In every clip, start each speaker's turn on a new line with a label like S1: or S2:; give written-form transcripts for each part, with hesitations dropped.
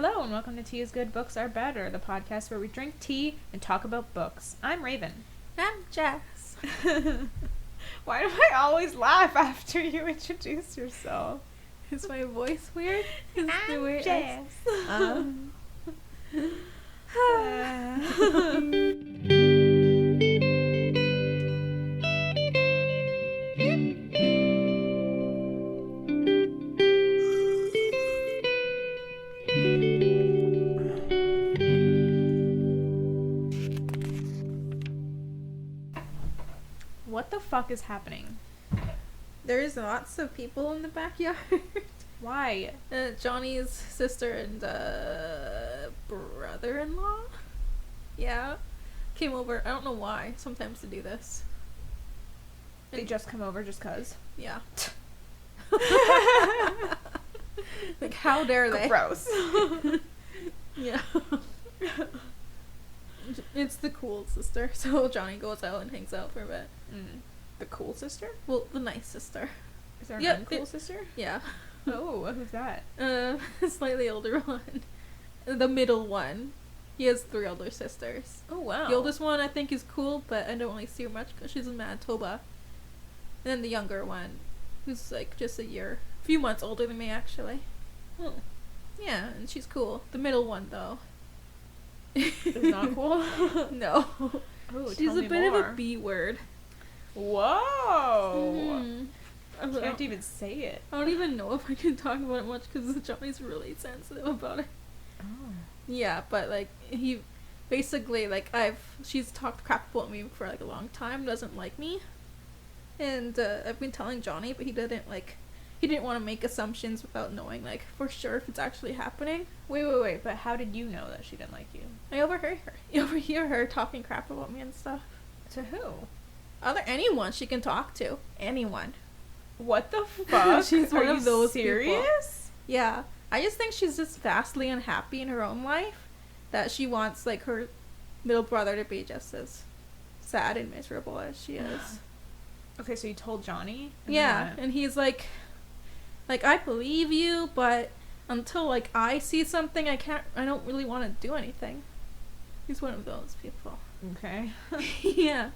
S1: Hello and welcome to Tea is Good, Books Are Better, the podcast where we drink tea and talk about books. I'm Raven.
S2: I'm Jess.
S1: Why do I always laugh after you introduce yourself?
S2: Is my voice weird?
S1: I'm Jess. What the fuck is happening?
S2: There's lots of people in the backyard.
S1: Why?
S2: Johnny's sister and brother-in-law? Yeah. Came over. I don't know why. Sometimes they do this.
S1: They just come over just cause?
S2: Yeah. Like, how dare they?
S1: Gross.
S2: Yeah. It's the cool sister, so Johnny goes out and hangs out for a bit.
S1: The cool sister?
S2: Well, the nice sister.
S1: Is there an uncool sister?
S2: Yeah.
S1: Oh, who's that?
S2: Slightly older one. The middle one. He has 3 older sisters.
S1: Oh, wow.
S2: The oldest one I think is cool, but I don't really see her much because she's in Manitoba. And then the younger one, who's like just a few months older than me actually.
S1: Oh.
S2: Yeah, and she's cool. The middle one though.
S1: Is not cool?
S2: No.
S1: Oh,
S2: she's a bit of a B word.
S1: Whoa.
S2: Mm-hmm.
S1: I can't even say it.
S2: I don't even know if I can talk about it much because Johnny's really sensitive about it.
S1: Oh.
S2: Yeah, but like he basically she's talked crap about me for like a long time, doesn't like me. And I've been telling Johnny, but he didn't want to make assumptions without knowing like for sure if it's actually happening.
S1: Wait, but how did you know that she didn't like you?
S2: I overhear her talking crap about me and stuff.
S1: To who?
S2: Anyone she can talk to. Anyone.
S1: What the fuck?
S2: She's one of those
S1: serious?
S2: People. Yeah. I just think she's just vastly unhappy in her own life that she wants like her little brother to be just as sad and miserable as she is.
S1: Okay, so you told Johnny?
S2: Yeah, and he's like I believe you, but until like I see something I don't really want to do anything. He's one of those people.
S1: Okay.
S2: Yeah.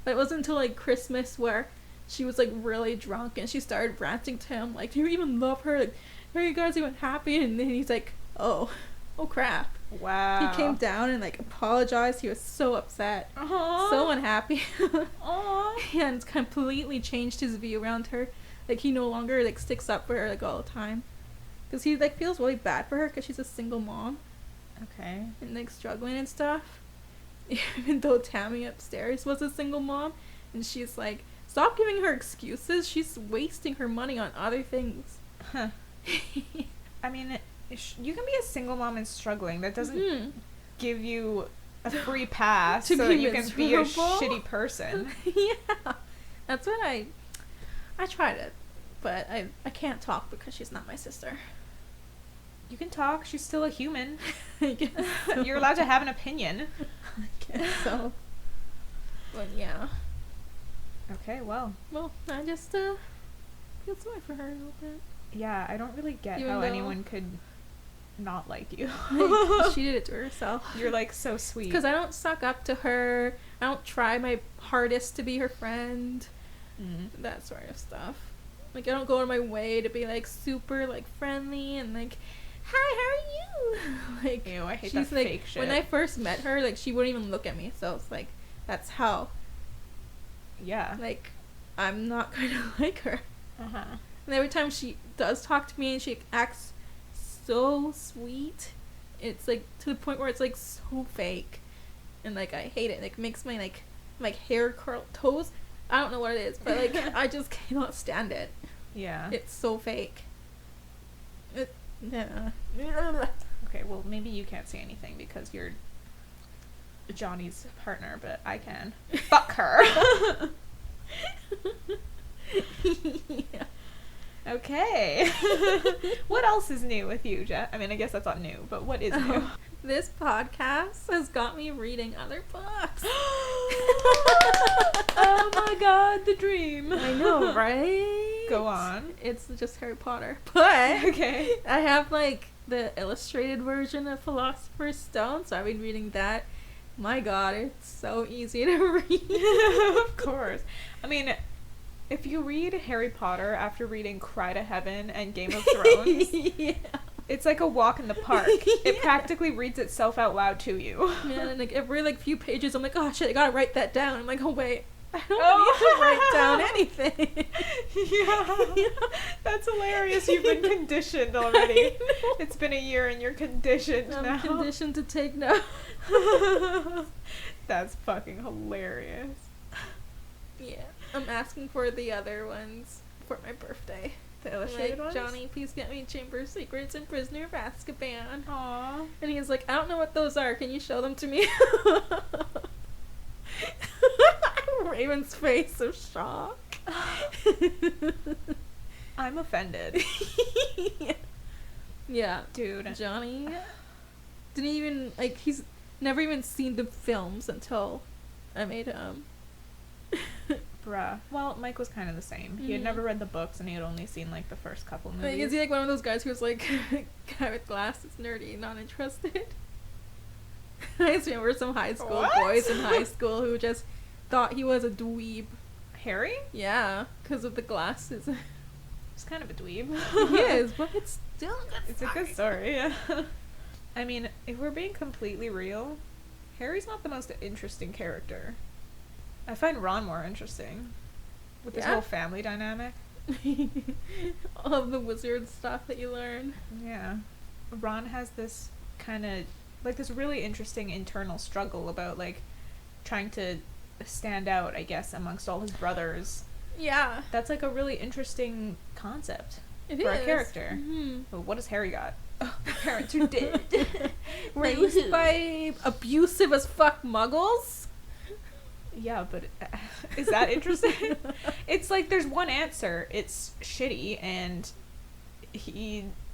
S2: But it wasn't until like Christmas where she was like really drunk and she started ranting to him like, do you even love her? Like, are you guys even happy? And then he's like, oh crap.
S1: Wow.
S2: He came down and like apologized. He was so upset.
S1: Aww.
S2: So unhappy.
S1: Aww.
S2: And completely changed his view around her. Like he no longer like sticks up for her like all the time. Because he like feels really bad for her because she's a single mom.
S1: Okay.
S2: And like struggling and stuff. Even though Tammy upstairs was a single mom. And she's like, stop giving her excuses. She's wasting her money on other things.
S1: Huh. I mean, you can be a single mom and struggling. That doesn't give you a free pass so that you can be a shitty person.
S2: Yeah. That's what I tried it. But I can't talk because she's not my sister.
S1: You can talk. She's still a human.
S2: I guess so.
S1: You're allowed to have an opinion.
S2: I guess so. But yeah.
S1: Okay, well,
S2: I just feel sorry for her a little bit.
S1: Yeah, I don't really get
S2: Even
S1: how
S2: though
S1: anyone could not like you.
S2: Like, she did it to herself.
S1: You're like so sweet.
S2: Because I don't suck up to her. I don't try my hardest to be her friend. That sort of stuff. Like I don't go out of my way to be like super like friendly and like, hi, how are you? Like,
S1: ew, I hate
S2: she's
S1: that
S2: like,
S1: fake shit.
S2: when I first met her, like she wouldn't even look at me. So it's like, that's how.
S1: Yeah.
S2: Like, I'm not gonna like her. And every time she does talk to me and she acts so sweet, it's like to the point where it's like so fake. And like I hate it. Like makes my like hair curl toes. I don't know what it is, but like I just cannot stand it.
S1: Yeah.
S2: It's so fake. Yeah.
S1: Okay, well maybe you can't say anything because you're Johnny's partner, but I can. Fuck her.
S2: Yeah.
S1: Okay. What else is new with you, Jess? I mean, I guess that's not new, but what is new?
S2: This podcast has got me reading other books.
S1: Oh my god, the dream.
S2: I know, right?
S1: Go on.
S2: It's just Harry Potter. But
S1: okay.
S2: I have like the illustrated version of Philosopher's Stone, so I've been reading that. My god, it's so easy to read.
S1: Of course. I mean, if you read Harry Potter after reading Cry to Heaven and Game of Thrones, yeah. It's like a walk in the park. It practically reads itself out loud to you.
S2: Man, and like every like few pages, I'm like, oh shit, I gotta write that down. I'm like, oh wait, I don't need to write down anything.
S1: Yeah, that's hilarious. You've been conditioned already. It's been a year and you're conditioned now.
S2: I'm conditioned to take notes.
S1: That's fucking hilarious.
S2: Yeah, I'm asking for the other ones for my birthday.
S1: The illustrated ones?
S2: Johnny, please get me Chamber of Secrets and Prisoner of Azkaban.
S1: Aww.
S2: And he's like, I don't know what those are. Can you show them to me? Raven's face of shock.
S1: I'm offended.
S2: Yeah.
S1: Dude.
S2: Johnny didn't even, like, he's never even seen the films until I made him.
S1: Bruh. Well, Mike was kind of the same. He had never read the books, and he had only seen, like, the first couple movies.
S2: Like, is he, like, one of those guys who's, like, guy with glasses, nerdy, not interested? I just remember some high school boys in high school who just thought he was a dweeb.
S1: Harry?
S2: Yeah, because of the glasses.
S1: He's kind of a dweeb.
S2: He is, but it's still a good story.
S1: It's a good story, yeah. I mean, if we're being completely real, Harry's not the most interesting character. I find Ron more interesting. With this whole family dynamic.
S2: All of the wizard stuff that you learn.
S1: Yeah. Ron has this kind of, like, this really interesting internal struggle about, like, trying to stand out, I guess, amongst all his brothers.
S2: Yeah.
S1: That's, like, a really interesting concept
S2: for
S1: a character.
S2: Mm-hmm.
S1: But what does Harry got? Oh, my parents are dead.
S2: Raised by abusive as fuck muggles?
S1: Yeah, but is that interesting? It's like there's one answer. It's shitty, and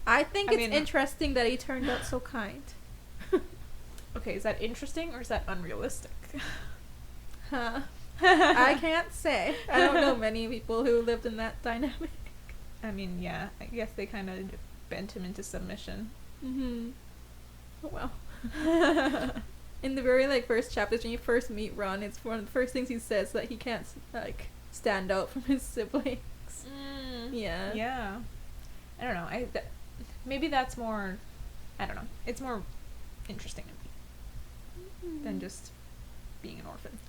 S2: I think it's interesting that he turned out so kind.
S1: Okay, is that interesting or is that unrealistic?
S2: Huh. I can't say. I don't know many people who lived in that dynamic.
S1: I mean, yeah, I guess they kind of bent him into submission.
S2: Mm-hmm. Oh, well. In the very, like, first chapters, when you first meet Ron, it's one of the first things he says that he can't, like, stand out from his siblings. Yeah.
S1: Yeah. I don't know. Maybe that's more, I don't know. It's more interesting to me than just being an orphan.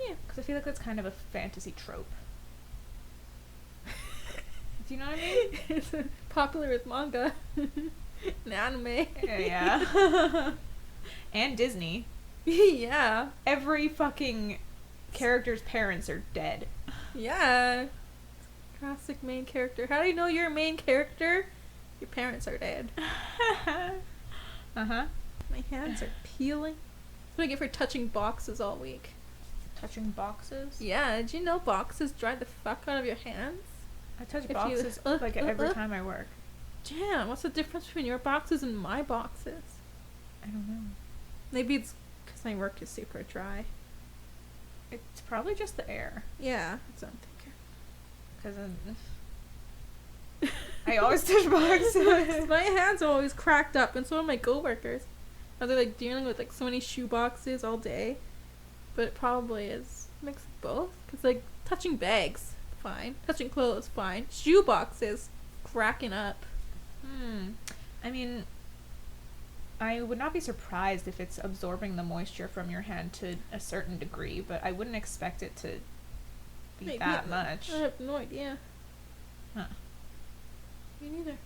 S1: Yeah, because I feel like that's kind of a fantasy trope. Do you know what I mean?
S2: It's popular with manga and anime.
S1: Yeah. And Disney.
S2: Yeah.
S1: Every fucking character's parents are dead.
S2: Yeah. Classic main character. How do you know you're a main character? Your parents are dead.
S1: Uh-huh.
S2: My hands are peeling. That's what I get for touching boxes all week.
S1: Touching boxes?
S2: Yeah, did you know boxes dry the fuck out of your hands?
S1: I touch boxes like every time I work.
S2: Damn, what's the difference between your boxes and my boxes?
S1: I don't know.
S2: Maybe it's because my work is super dry.
S1: It's probably just the air.
S2: Yeah, that's what I'm thinking.
S1: Because I always touch boxes.
S2: My hands are always cracked up, and so are my coworkers. Are they like dealing with like so many shoe boxes all day? But it probably is a mix of both. Because like touching bags, fine. Touching clothes, fine. Shoe boxes, cracking up.
S1: I mean, I would not be surprised if it's absorbing the moisture from your hand to a certain degree, but I wouldn't expect it to be that much.
S2: I have no idea.
S1: Huh.
S2: Me neither.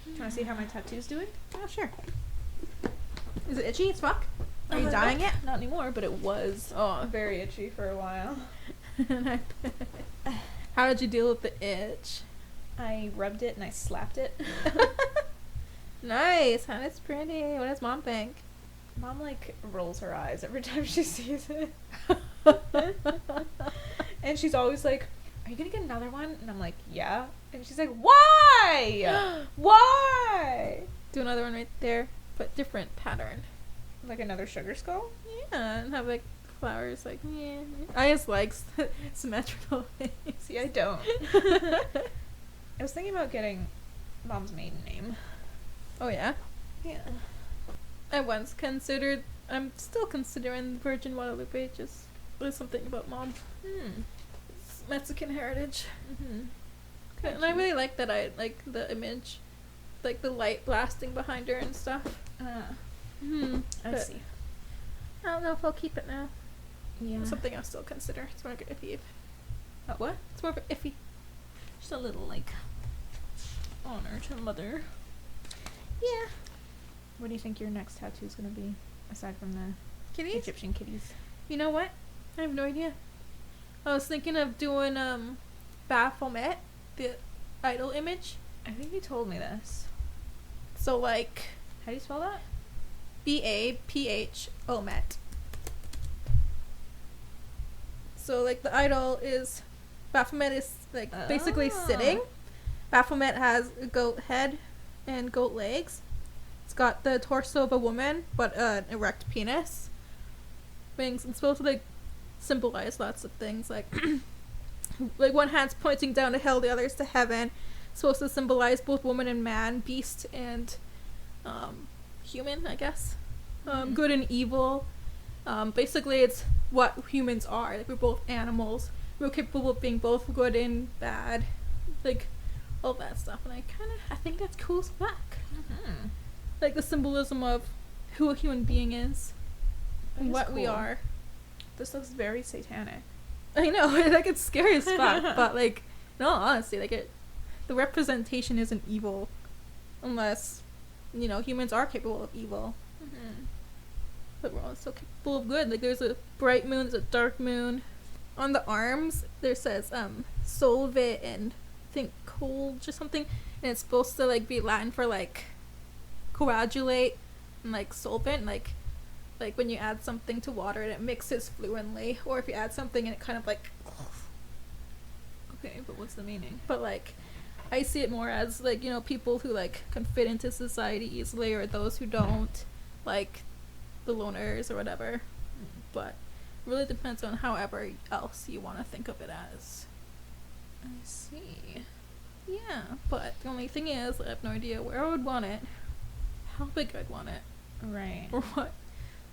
S1: Do you want to see how my tattoo's doing?
S2: Oh, sure. Is it itchy as fuck? Are you dyeing it?
S1: Not anymore, but it was very itchy for a while.
S2: How did you deal with the itch?
S1: I rubbed it and I slapped it.
S2: Nice. That's pretty. What does Mom think?
S1: Mom, like, rolls her eyes every time she sees it. And she's always like, are you gonna get another one? And I'm like, yeah. And she's like, why? Why?
S2: Do another one right there, but different pattern.
S1: Like another sugar skull?
S2: Yeah, and have, like, flowers, like, yeah. I just like symmetrical things.
S1: See, I don't. I was thinking about getting Mom's maiden name.
S2: Oh yeah.
S1: Yeah.
S2: I once considered. I'm still considering Virgin Guadalupe. Just there's something about mom. It's Mexican heritage. And I really like that. I like the image, like the light blasting behind her and stuff.
S1: I see.
S2: I don't know if I'll keep it now.
S1: Yeah.
S2: It's something I'll still consider. It's more of an iffy.
S1: What?
S2: It's more of an iffy.
S1: Just a little like honor to mother.
S2: Yeah.
S1: What do you think your next tattoo is gonna be, aside from the
S2: Kitties?
S1: Egyptian kitties?
S2: You know what? I have no idea. I was thinking of doing Baphomet, the idol image.
S1: I think you told me this.
S2: So like,
S1: How do you spell that?
S2: Baphomet. So like the idol is Baphomet is like basically sitting. Baphomet has a goat head and goat legs. It's got the torso of a woman but an erect penis. It's supposed to like symbolize lots of things like like one hand's pointing down to hell, the other's to heaven. It's supposed to symbolize both woman and man, beast and human, I guess. Good and evil. Basically it's what humans are. Like we're both animals. We're capable of being both good and bad. Like all that stuff. And I think that's cool as fuck. Like the symbolism of who a human being is. And what we are.
S1: This looks very satanic.
S2: I know, like it's scary as fuck, but like, no, honestly, like the representation isn't evil, unless, you know, humans are capable of evil. But we're also capable of good. Like there's a bright moon, there's a dark moon. On the arms, there says solvit and I think cold or something, and it's supposed to like be Latin for like coagulate and like solvent, like when you add something to water and it mixes fluently, or if you add something and it kind of like.
S1: Okay, but what's the meaning?
S2: But like, I see it more as like, you know, people who like can fit into society easily, or those who don't, like the loners or whatever. But it really depends on however else you want to think of it as.
S1: I see.
S2: Yeah, but the only thing is, I have no idea where I would want it, how big I'd want it,
S1: Right.
S2: or what.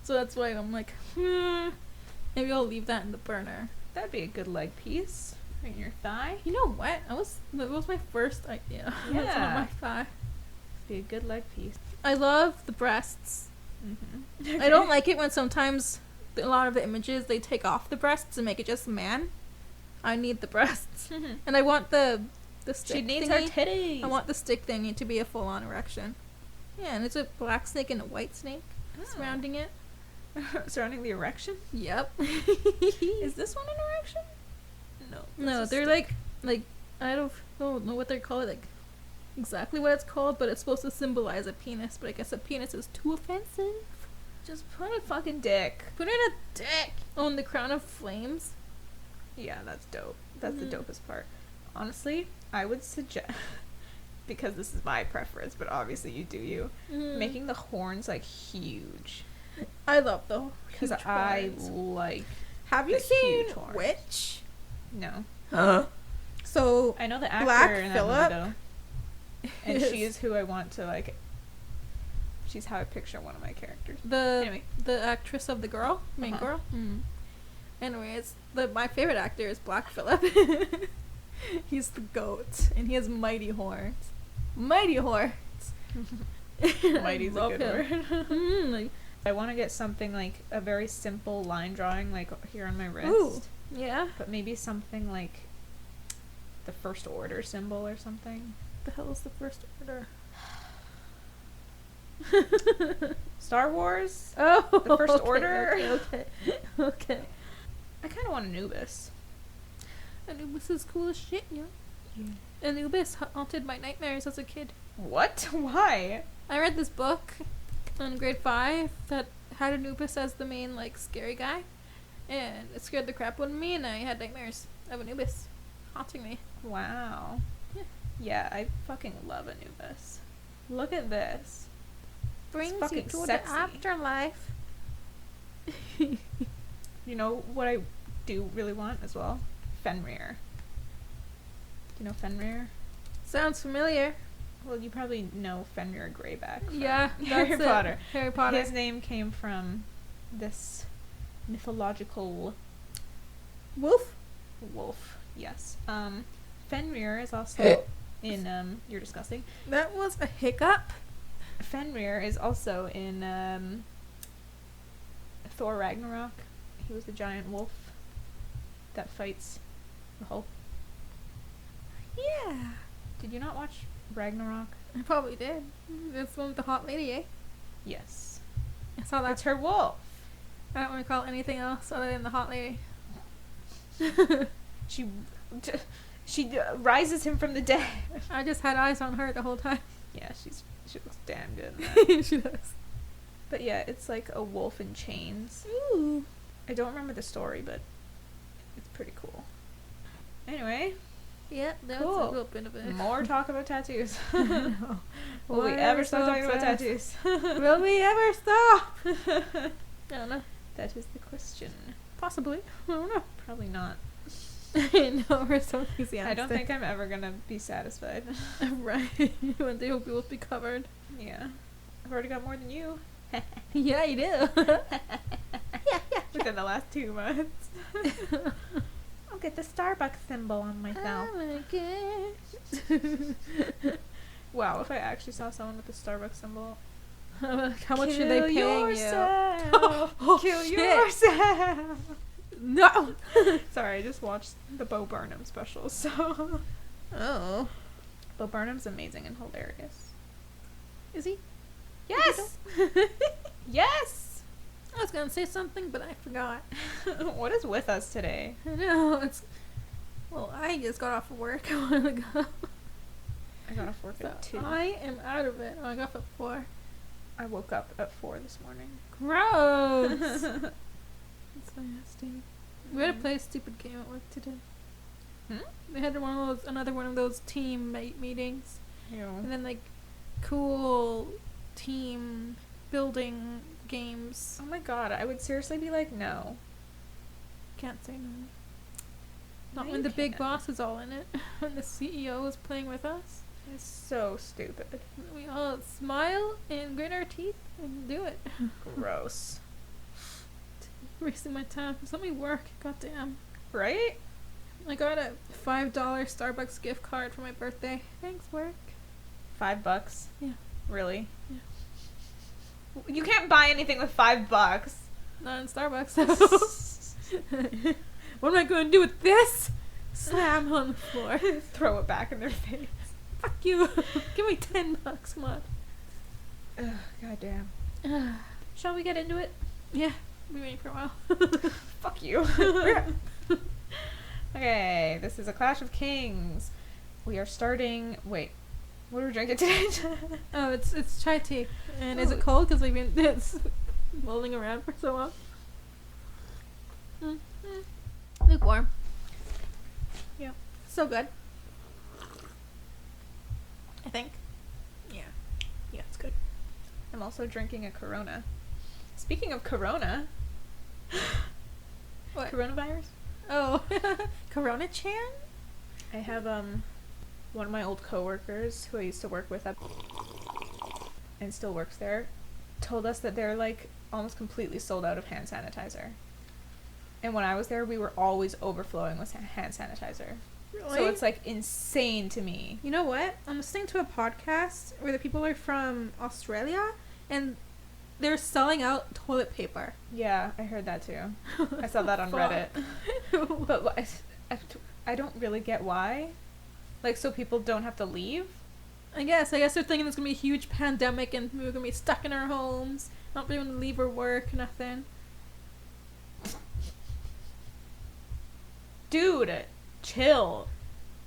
S2: So that's why I'm like, maybe I'll leave that in the burner.
S1: That'd be a good leg piece. Right in your thigh.
S2: You know what? That was my first idea.
S1: Yeah.
S2: That's on my thigh.
S1: Be a good leg piece.
S2: I love the breasts.
S1: Okay.
S2: I don't like it when sometimes a lot of the images they take off the breasts and make it just a man. I need the breasts, and I want the stick.
S1: She needs
S2: thingy.
S1: her titties.
S2: I want the stick thingy to be a full-on erection. Yeah, and it's a black snake and a white snake surrounding it.
S1: Surrounding the erection.
S2: Yep.
S1: Is this one an erection? No.
S2: No,
S1: that's a
S2: they're
S1: stick.
S2: like I don't know what they're called, like exactly what it's called, but it's supposed to symbolize a penis. But I guess a penis is too offensive.
S1: Just put a fucking dick.
S2: Put in a dick on the crown of flames.
S1: Yeah, that's dope. That's the dopest part. Honestly, I would suggest, because this is my preference, but obviously you do you, making the horns like huge.
S2: I love the
S1: Because
S2: huge
S1: I
S2: horns.
S1: like.
S2: Have you
S1: the
S2: seen
S1: huge horns.
S2: Witch?
S1: No.
S2: So
S1: I know the actor
S2: Black
S1: in that
S2: Phillip
S1: movie though. And she is who I want to like. She's how I picture one of my characters.
S2: the actress of the girl, main girl. Anyways, my favorite actor is Black Phillip. He's the goat, and he has mighty horns. Mighty horns.
S1: Mighty's a good word.
S2: Like,
S1: I want to get something like a very simple line drawing, like here on my wrist.
S2: ooh, yeah.
S1: But maybe something like the First Order symbol or something.
S2: The hell is the First Order?
S1: Star Wars?
S2: Oh,
S1: The First
S2: okay,
S1: Order?
S2: Okay.
S1: I kind of want Anubis.
S2: Anubis is cool as shit, yeah. Anubis haunted my nightmares as a kid.
S1: What? Why?
S2: I read this book in grade 5 that had Anubis as the main, like, scary guy. And it scared the crap out of me, and I had nightmares of Anubis haunting me.
S1: Wow.
S2: Yeah.
S1: Yeah, I fucking love Anubis. Look at this.
S2: Brings you
S1: fucking
S2: to
S1: sexy.
S2: the afterlife.
S1: You know what I do really want as well? Fenrir. Do you know Fenrir?
S2: Sounds familiar.
S1: Well, you probably know Fenrir Greyback from
S2: Harry
S1: Potter.
S2: Harry Potter.
S1: His name came from this mythological
S2: wolf.
S1: Yes. Fenrir is also in you're disgusting.
S2: That was a hiccup.
S1: Fenrir is also in Thor Ragnarok. He was the giant wolf that fights the Hulk.
S2: Yeah.
S1: Did you not watch Ragnarok?
S2: I probably did. That's one with the hot lady, eh?
S1: Yes.
S2: I saw that.
S1: That's her wolf.
S2: I don't recall anything else other than the hot lady.
S1: She rises him from the dead.
S2: I just had eyes on her the whole time.
S1: Yeah, she looks damn good in that.
S2: She does.
S1: But yeah, it's like a wolf in chains.
S2: Ooh.
S1: I don't remember the story, but it's pretty cool. Anyway.
S2: Yeah, that's
S1: cool.
S2: a little bit of it.
S1: More talk about tattoos.
S2: No.
S1: Will we ever stop talking about tattoos?
S2: Will we ever stop? I don't know.
S1: That is the question.
S2: Possibly. I don't know.
S1: Probably not.
S2: No, we're so enthusiastic.
S1: I don't think I'm ever gonna be satisfied.
S2: Right. One day we'll both be covered.
S1: Yeah. I've already got more than you.
S2: Yeah, you do.
S1: Within the last 2 months. I'll get the Starbucks symbol on myself.
S2: Oh my gosh.
S1: Wow, if I actually saw someone with the Starbucks symbol.
S2: How much are they paying
S1: yourself.
S2: you?
S1: Kill
S2: shit.
S1: yourself.
S2: No.
S1: Sorry, I just watched the Bo Burnham special, so.
S2: Oh.
S1: Bo Burnham's amazing and hilarious.
S2: Is he?
S1: Yes! Yes!
S2: I was gonna say something, but I forgot.
S1: What is with us today?
S2: I know, it's... Well, I just got off of work a while ago.
S1: I got off work at 2.
S2: I am out of it. I got off at 4.
S1: I woke up at 4 this morning.
S2: Gross! That's nasty. We had to play a stupid game at work today. We had another one of those team meetings.
S1: Ew.
S2: And then, like, cool team building games.
S1: Oh my god, I would seriously be like, no.
S2: Can't say no. Not
S1: No,
S2: when
S1: you
S2: the big
S1: can't.
S2: boss is all in it. When the CEO is playing with us.
S1: It's so stupid.
S2: We all smile and grit our teeth and do it.
S1: Gross.
S2: Wasting my time. Just let me work. Goddamn.
S1: Right?
S2: I got a $5 Starbucks gift card for my birthday. Thanks, work.
S1: $5?
S2: Yeah.
S1: Really?
S2: Yeah.
S1: You can't buy anything with $5.
S2: Not in Starbucks. What am I going to do with this? Slam on the floor.
S1: Throw it back in their face.
S2: Fuck you. Give me $10. Come on.
S1: Ugh, goddamn. Shall we get into it?
S2: Yeah. Be waiting for a while.
S1: Fuck you. Okay, this is a Clash of Kings. We are starting... Wait. What are we drinking today?
S2: Oh, it's chai tea. And is it cold? Because we've been it's rolling around for so long. Lukewarm.
S1: Yeah.
S2: So good. I think. Yeah. Yeah, it's good.
S1: I'm also drinking a Corona. Speaking of Corona...
S2: What?
S1: Coronavirus?
S2: Oh. Corona-chan?
S1: I have one of my old coworkers who I used to work with at and still works there told us that they're like almost completely sold out of hand sanitizer. And when I was there, we were always overflowing with hand sanitizer.
S2: Really?
S1: So it's like insane to me.
S2: You know what? I'm listening to a podcast where the people are from Australia and they're selling out toilet paper.
S1: Yeah, I heard that too. I saw that on Reddit. But I don't really get why. Like, so people don't have to leave?
S2: I guess they're thinking there's gonna be a huge pandemic and we're gonna be stuck in our homes, not being able to leave or work, nothing.
S1: Dude, chill.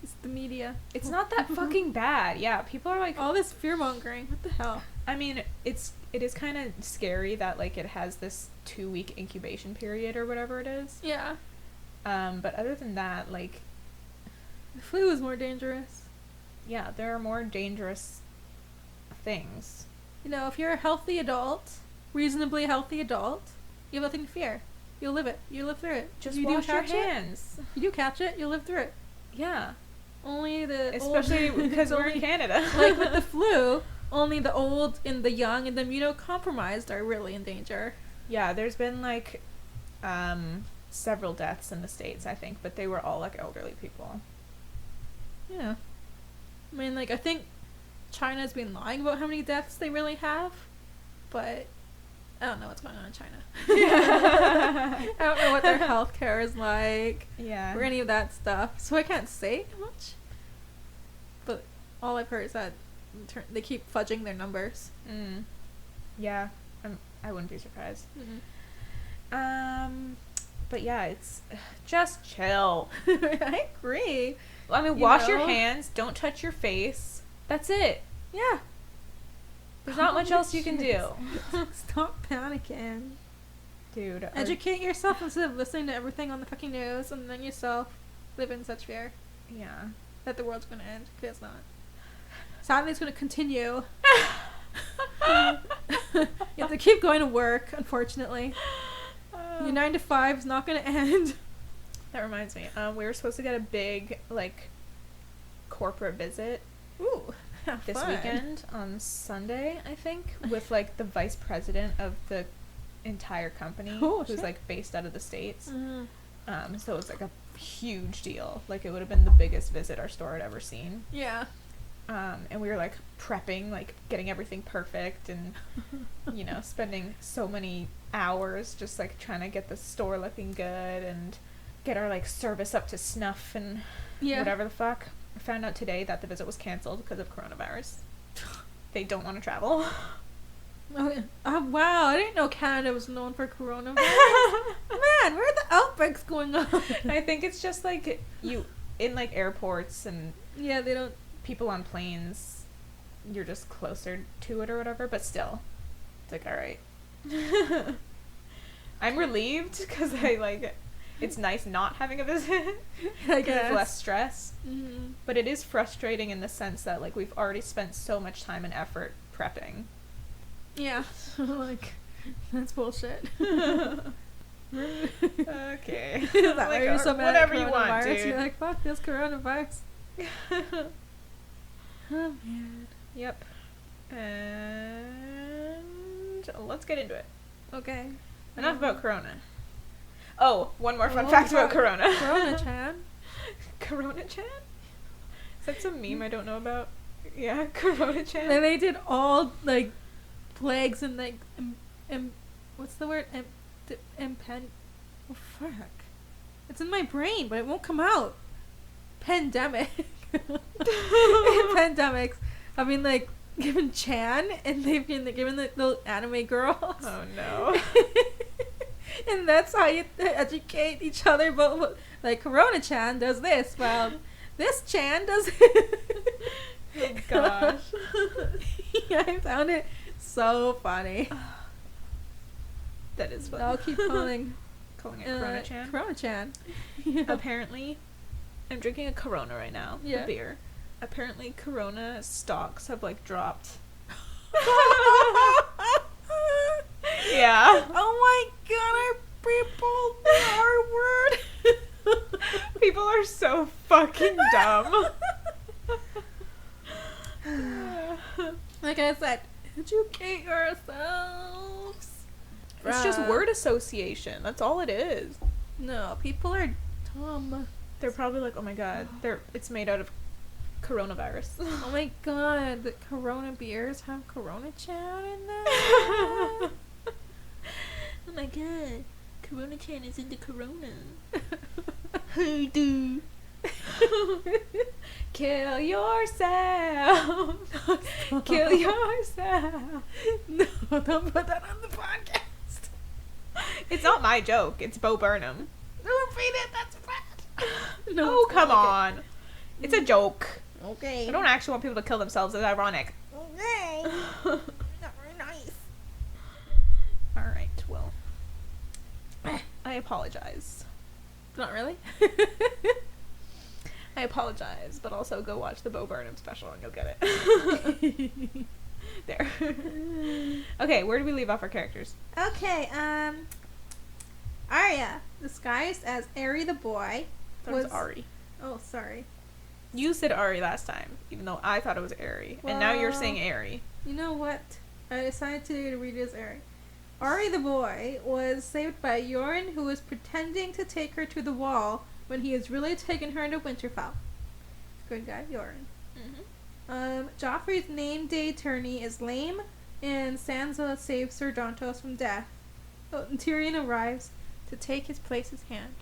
S2: It's the media.
S1: It's not that fucking bad. Yeah, people are like...
S2: All this fear-mongering. What the hell?
S1: I mean, it is kind of scary that, like, it has this 2-week incubation period or whatever it is.
S2: Yeah.
S1: But other than that, like...
S2: The flu is more dangerous.
S1: Yeah, there are more dangerous things.
S2: You know, if you're a healthy adult, reasonably healthy adult, you have nothing to fear. You'll live it. You live through it.
S1: Just
S2: you
S1: wash your
S2: catch
S1: hands.
S2: If you do catch it, you'll live through it.
S1: Yeah.
S2: only the
S1: Especially because we're in Canada.
S2: Like with the flu, only the old and the young and the immunocompromised are really in danger.
S1: Yeah, there's been like several deaths in the States, I think, but they were all like elderly people.
S2: Yeah. I mean, like, I think China's been lying about how many deaths they really have, but I don't know what's going on in China. I don't know what their healthcare is like.
S1: Yeah.
S2: Or any of that stuff. So I can't say much. But all I've heard is that they keep fudging their numbers.
S1: Yeah. I wouldn't be surprised.
S2: Mm-hmm.
S1: But yeah, it's just chill.
S2: I agree.
S1: I mean, wash your hands. Don't touch your face. That's it.
S2: Yeah.
S1: There's not much else you can do.
S2: Stop panicking.
S1: Dude.
S2: Educate yourself instead of listening to everything on the fucking news and then yourself live in such fear.
S1: Yeah.
S2: That the world's gonna end. Because it's not. Sadly, it's gonna continue. You have to keep going to work, unfortunately. Your 9 to 5 is not gonna end.
S1: That reminds me. We were supposed to get a big, like, corporate visit.
S2: Ooh.
S1: This
S2: fun.
S1: weekend on Sunday, I think, with like the vice president of the entire company, who's like based out of the States. So it was like a huge deal. Like it would have been the biggest visit our store had ever seen.
S2: Yeah.
S1: And we were like prepping, like getting everything perfect, and you know, spending so many hours just like trying to get the store looking good and get our like service up to snuff and whatever the fuck. I found out today that the visit was canceled because of coronavirus. They don't want to travel.
S2: Oh, wow. I didn't know Canada was known for coronavirus. Man, where are the outbreaks going on?
S1: I think it's just like you in like airports and
S2: yeah, they don't.
S1: People on planes, you're just closer to it or whatever, but still, it's like, all right. I'm relieved because it's nice not having a visit.
S2: I guess.
S1: Less stress.
S2: Mm-hmm.
S1: But it is frustrating in the sense that like we've already spent so much time and effort prepping.
S2: Yeah. Like, that's bullshit.
S1: Okay.
S2: Is that why you're so mad
S1: whatever
S2: at
S1: you want,
S2: coronavirus?
S1: dude.
S2: You're like, fuck this coronavirus. Oh, man.
S1: Yep. And let's get into it.
S2: Okay.
S1: Enough about Corona. Oh, one more fun fact about Corona.
S2: Corona-chan?
S1: Corona-chan? Is that some meme I don't know about? Yeah, Corona-chan.
S2: And they did all, like, plagues and, like, what's the word? Oh, fuck. It's in my brain, but it won't come out. Pandemic. Pandemics. I mean, like, given Chan, and they've been given the little anime girls.
S1: Oh, no.
S2: And that's how you educate each other about, like, Corona-chan does this, while this Chan does
S1: Oh, gosh.
S2: Yeah, I found it so funny.
S1: That is funny.
S2: I'll keep calling
S1: it Corona-chan?
S2: Corona-chan.
S1: Yeah. Apparently, I'm drinking a Corona right now.
S2: Yeah.
S1: A beer. Apparently, Corona stocks have, like, dropped. Yeah.
S2: Oh my god, our people, the R word.
S1: People are so fucking dumb.
S2: Like I said, educate yourselves.
S1: It's just word association. That's all it is.
S2: No, people are dumb.
S1: They're probably like, oh my god, it's made out of coronavirus.
S2: Oh my god, the Corona beers have Corona-chan in them.
S1: Oh my god, Corona-chan is into Corona.
S2: Hey, dude.
S1: Kill yourself. Kill yourself.
S2: No, don't put that on the podcast.
S1: It's not my joke. It's Bo Burnham.
S2: Don't read it. That's bad.
S1: No, oh, come on. It's a joke.
S2: Okay.
S1: I don't actually want people to kill themselves. It's ironic.
S2: Okay. Not very nice.
S1: Alright, well. I apologize.
S2: Not really?
S1: I apologize, but also go watch the Bo Burnham special and you'll get it. There. Okay, where do we leave off our characters?
S2: Okay, Arya, disguised as Ari the boy,
S1: That was Ari.
S2: Oh, sorry.
S1: You said Ari last time, even though I thought it was Ari. And now you're saying Ari.
S2: You know what? I decided to read it as Ari. Ari the boy was saved by Yoren, who was pretending to take her to the wall when he has really taken her into Winterfell. Good guy, Yoren. Joffrey's name-day tourney is lame, and Sansa saves Ser Dontos from death. And Tyrion arrives to take his place as hand.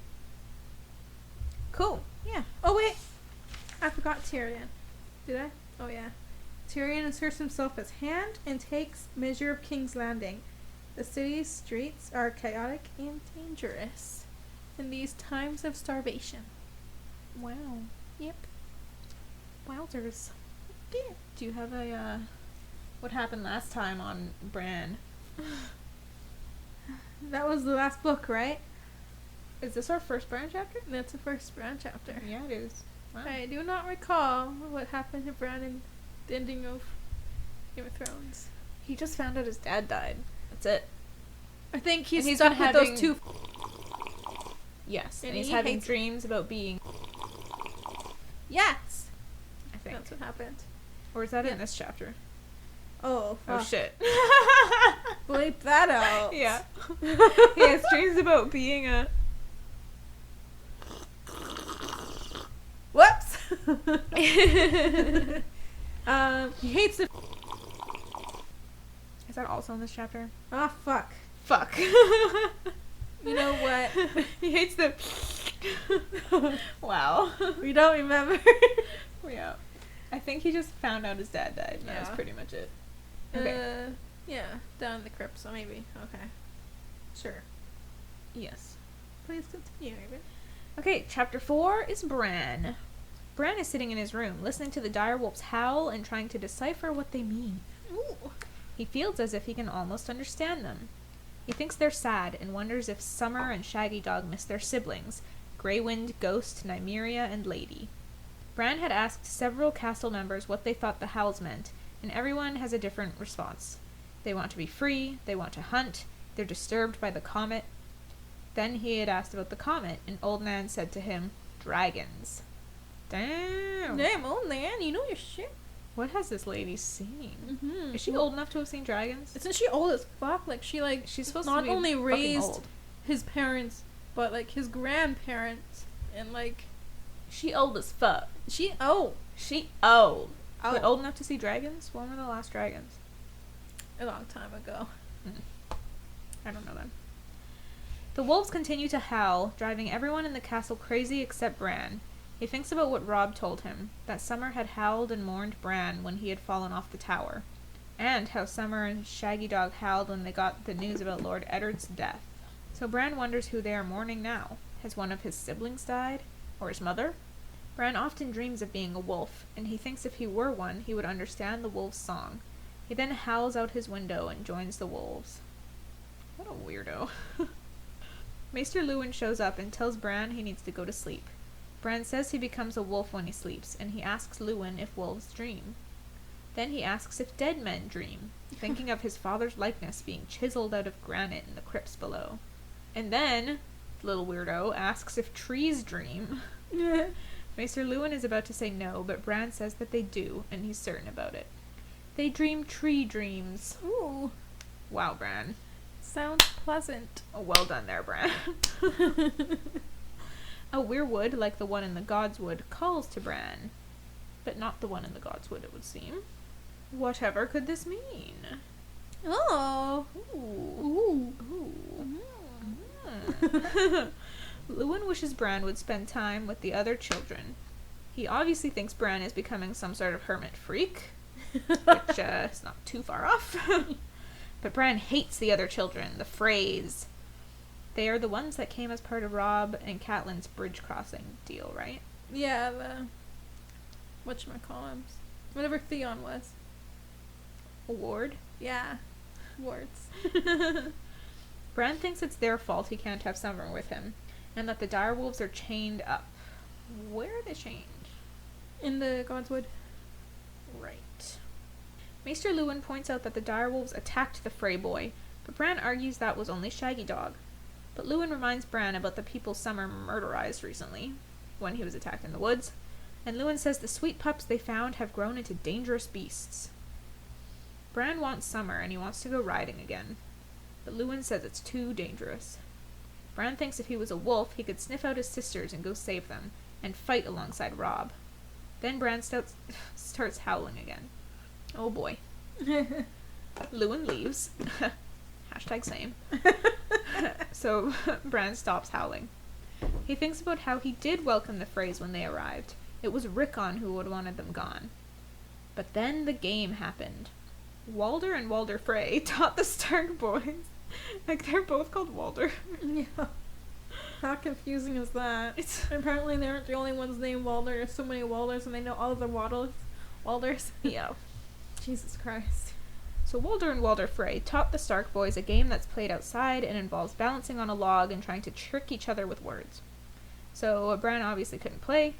S1: Cool.
S2: Yeah. Oh, wait. I forgot Tyrion. Did I? Oh, yeah. Tyrion inserts himself as hand and takes measure of King's Landing. The city's streets are chaotic and dangerous in these times of starvation.
S1: Wow.
S2: Yep.
S1: Wowzers. Yeah. Do you have a, what happened last time on Bran?
S2: That was the last book, right?
S1: Is this our first Bran chapter?
S2: That's the first Bran chapter.
S1: Yeah, it is. Wow.
S2: I do not recall what happened to Bran in the ending of Game of Thrones.
S1: He just found out his dad died. That's it.
S2: I think he's
S1: he's
S2: stuck
S1: been
S2: with
S1: having...
S2: those two.
S1: Yes,
S2: And
S1: and he's
S2: he
S1: having
S2: hates
S1: dreams about being...
S2: Yes!
S1: I think.
S2: That's what happened.
S1: Or is that in this chapter?
S2: Oh, fuck.
S1: Oh, shit.
S2: Bleep that out.
S1: Yeah. He has dreams about being a...
S2: Whoops! He hates the...
S1: Is that also in this chapter?
S2: Ah, fuck.
S1: Fuck.
S2: You know what?
S1: He hates the... Wow.
S2: We don't remember.
S1: Yeah. I think he just found out his dad died, and that was
S2: Yeah.
S1: pretty much it. Okay.
S2: Yeah, down in the crypt, so maybe. Okay. Sure.
S1: Yes.
S2: Please continue, Raven.
S1: Okay, chapter 4 is Bran. Bran is sitting in his room, listening to the direwolves howl and trying to decipher what they mean.
S2: Ooh.
S1: He feels as if he can almost understand them. He thinks they're sad and wonders if Summer and Shaggy Dog miss their siblings, Grey Wind, Ghost, Nymeria, and Lady. Bran had asked several castle members what they thought the howls meant, and everyone has a different response. They want to be free, they want to hunt, they're disturbed by the comet. Then he had asked about the comet, and Old Nan said to him, dragons. Damn.
S2: Damn, old man, you know your shit.
S1: What has this lady seen?
S2: Mm-hmm.
S1: Is she old enough to have seen dragons?
S2: Isn't she old as fuck? Like,
S1: She's supposed
S2: not
S1: to be
S2: only
S1: fucking
S2: raised
S1: old.
S2: his parents, but, like, his grandparents, and, like...
S1: She old as fuck.
S2: She
S1: old.
S2: Oh.
S1: But old enough to see dragons? When were the last dragons?
S2: A long time ago.
S1: I don't know then. The wolves continue to howl, driving everyone in the castle crazy except Bran. He thinks about what Robb told him, that Summer had howled and mourned Bran when he had fallen off the tower, and how Summer and Shaggy Dog howled when they got the news about Lord Eddard's death. So Bran wonders who they are mourning now. Has one of his siblings died? Or his mother? Bran often dreams of being a wolf, and he thinks if he were one, he would understand the wolf's song. He then howls out his window and joins the wolves. What a weirdo. Maester Luwin shows up and tells Bran he needs to go to sleep. Bran says he becomes a wolf when he sleeps, and he asks Luwin if wolves dream. Then he asks if dead men dream, thinking of his father's likeness being chiseled out of granite in the crypts below. And then, little weirdo asks if trees dream. Maester Luwin is about to say no, but Bran says that they do, and he's certain about it. They dream tree dreams.
S2: Ooh.
S1: Wow, Bran.
S2: Sounds pleasant.
S1: Oh, well done there, Bran. A weirwood, like the one in the Godswood, calls to Bran. But not the one in the Godswood, it would seem. Whatever could this mean?
S2: Oh.
S1: Ooh. Luwin wishes Bran would spend time with the other children. He obviously thinks Bran is becoming some sort of hermit freak, which is not too far off. But Bran hates the other children, the Freys. They are the ones that came as part of Robb and Catelyn's bridge crossing deal, right?
S2: Yeah, the... whatchamacallums. Whatever Theon was.
S1: A ward?
S2: Yeah. Wards.
S1: Bran thinks it's their fault he can't have Summer with him, and that the direwolves are chained up. Where are they chained?
S2: In the Godswood.
S1: Right. Maester Luwin points out that the direwolves attacked the Frey boy, but Bran argues that was only Shaggy Dog. But Luwin reminds Bran about the people Summer murderized recently, when he was attacked in the woods. And Lewin says the sweet pups they found have grown into dangerous beasts. Bran wants summer and he wants to go riding again. But Lewin says it's too dangerous. Bran thinks if he was a wolf, he could sniff out his sisters and go save them, and fight alongside Robb. Then Bran starts howling again. Oh boy. Lewin leaves. Hashtag same. So Bran stops howling. He thinks about how he did welcome the Freys when they arrived. It was Rickon who would wanted them gone. But then the game happened. Walder and Walder Frey taught the Stark boys. Like, they're both called Walder.
S2: Yeah. How confusing is that? Apparently they aren't the only ones named Walder. There's so many Walders and they know all of the Walders.
S1: Yeah.
S2: Jesus Christ.
S1: So Walder and Walder Frey taught the Stark boys a game that's played outside and involves balancing on a log and trying to trick each other with words. So Bran obviously couldn't play,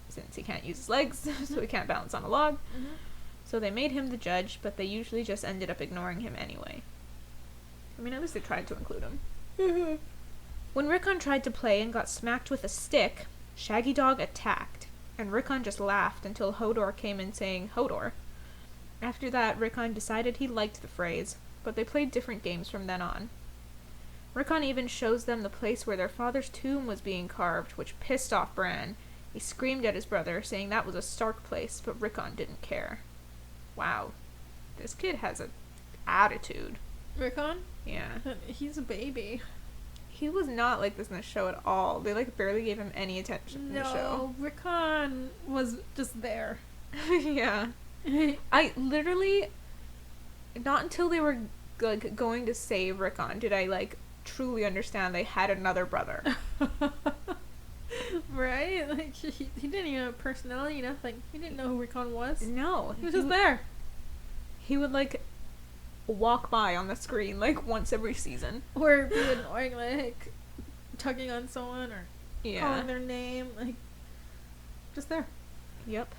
S1: since he can't use his legs, so he can't balance on a log.
S2: Mm-hmm.
S1: So they made him the judge, but they usually just ended up ignoring him anyway. I mean, at least they tried to include him.
S2: Mm-hmm.
S1: When Rickon tried to play and got smacked with a stick, Shaggy Dog attacked, and Rickon just laughed until Hodor came in saying, Hodor. After that, Rickon decided he liked the Freys, but they played different games from then on. Rickon even shows them the place where their father's tomb was being carved, which pissed off Bran. He screamed at his brother, saying that was a Stark place, but Rickon didn't care. Wow. This kid has an attitude.
S2: Rickon?
S1: Yeah.
S2: He's a baby.
S1: He was not like this in the show at all. They, like, barely gave him any attention in the show.
S2: No, Rickon was just there.
S1: Yeah. I literally... Not until they were, like, going to save Rickon did I, like, truly understand they had another brother.
S2: Right? Like, he didn't even have a personality, nothing. He didn't know who Rickon was.
S1: No.
S2: He was just there.
S1: He would, like, walk by on the screen, like, once every season.
S2: Or be annoying, like, tugging on someone or
S1: Yeah.
S2: calling their name. Like, just there.
S1: Yep.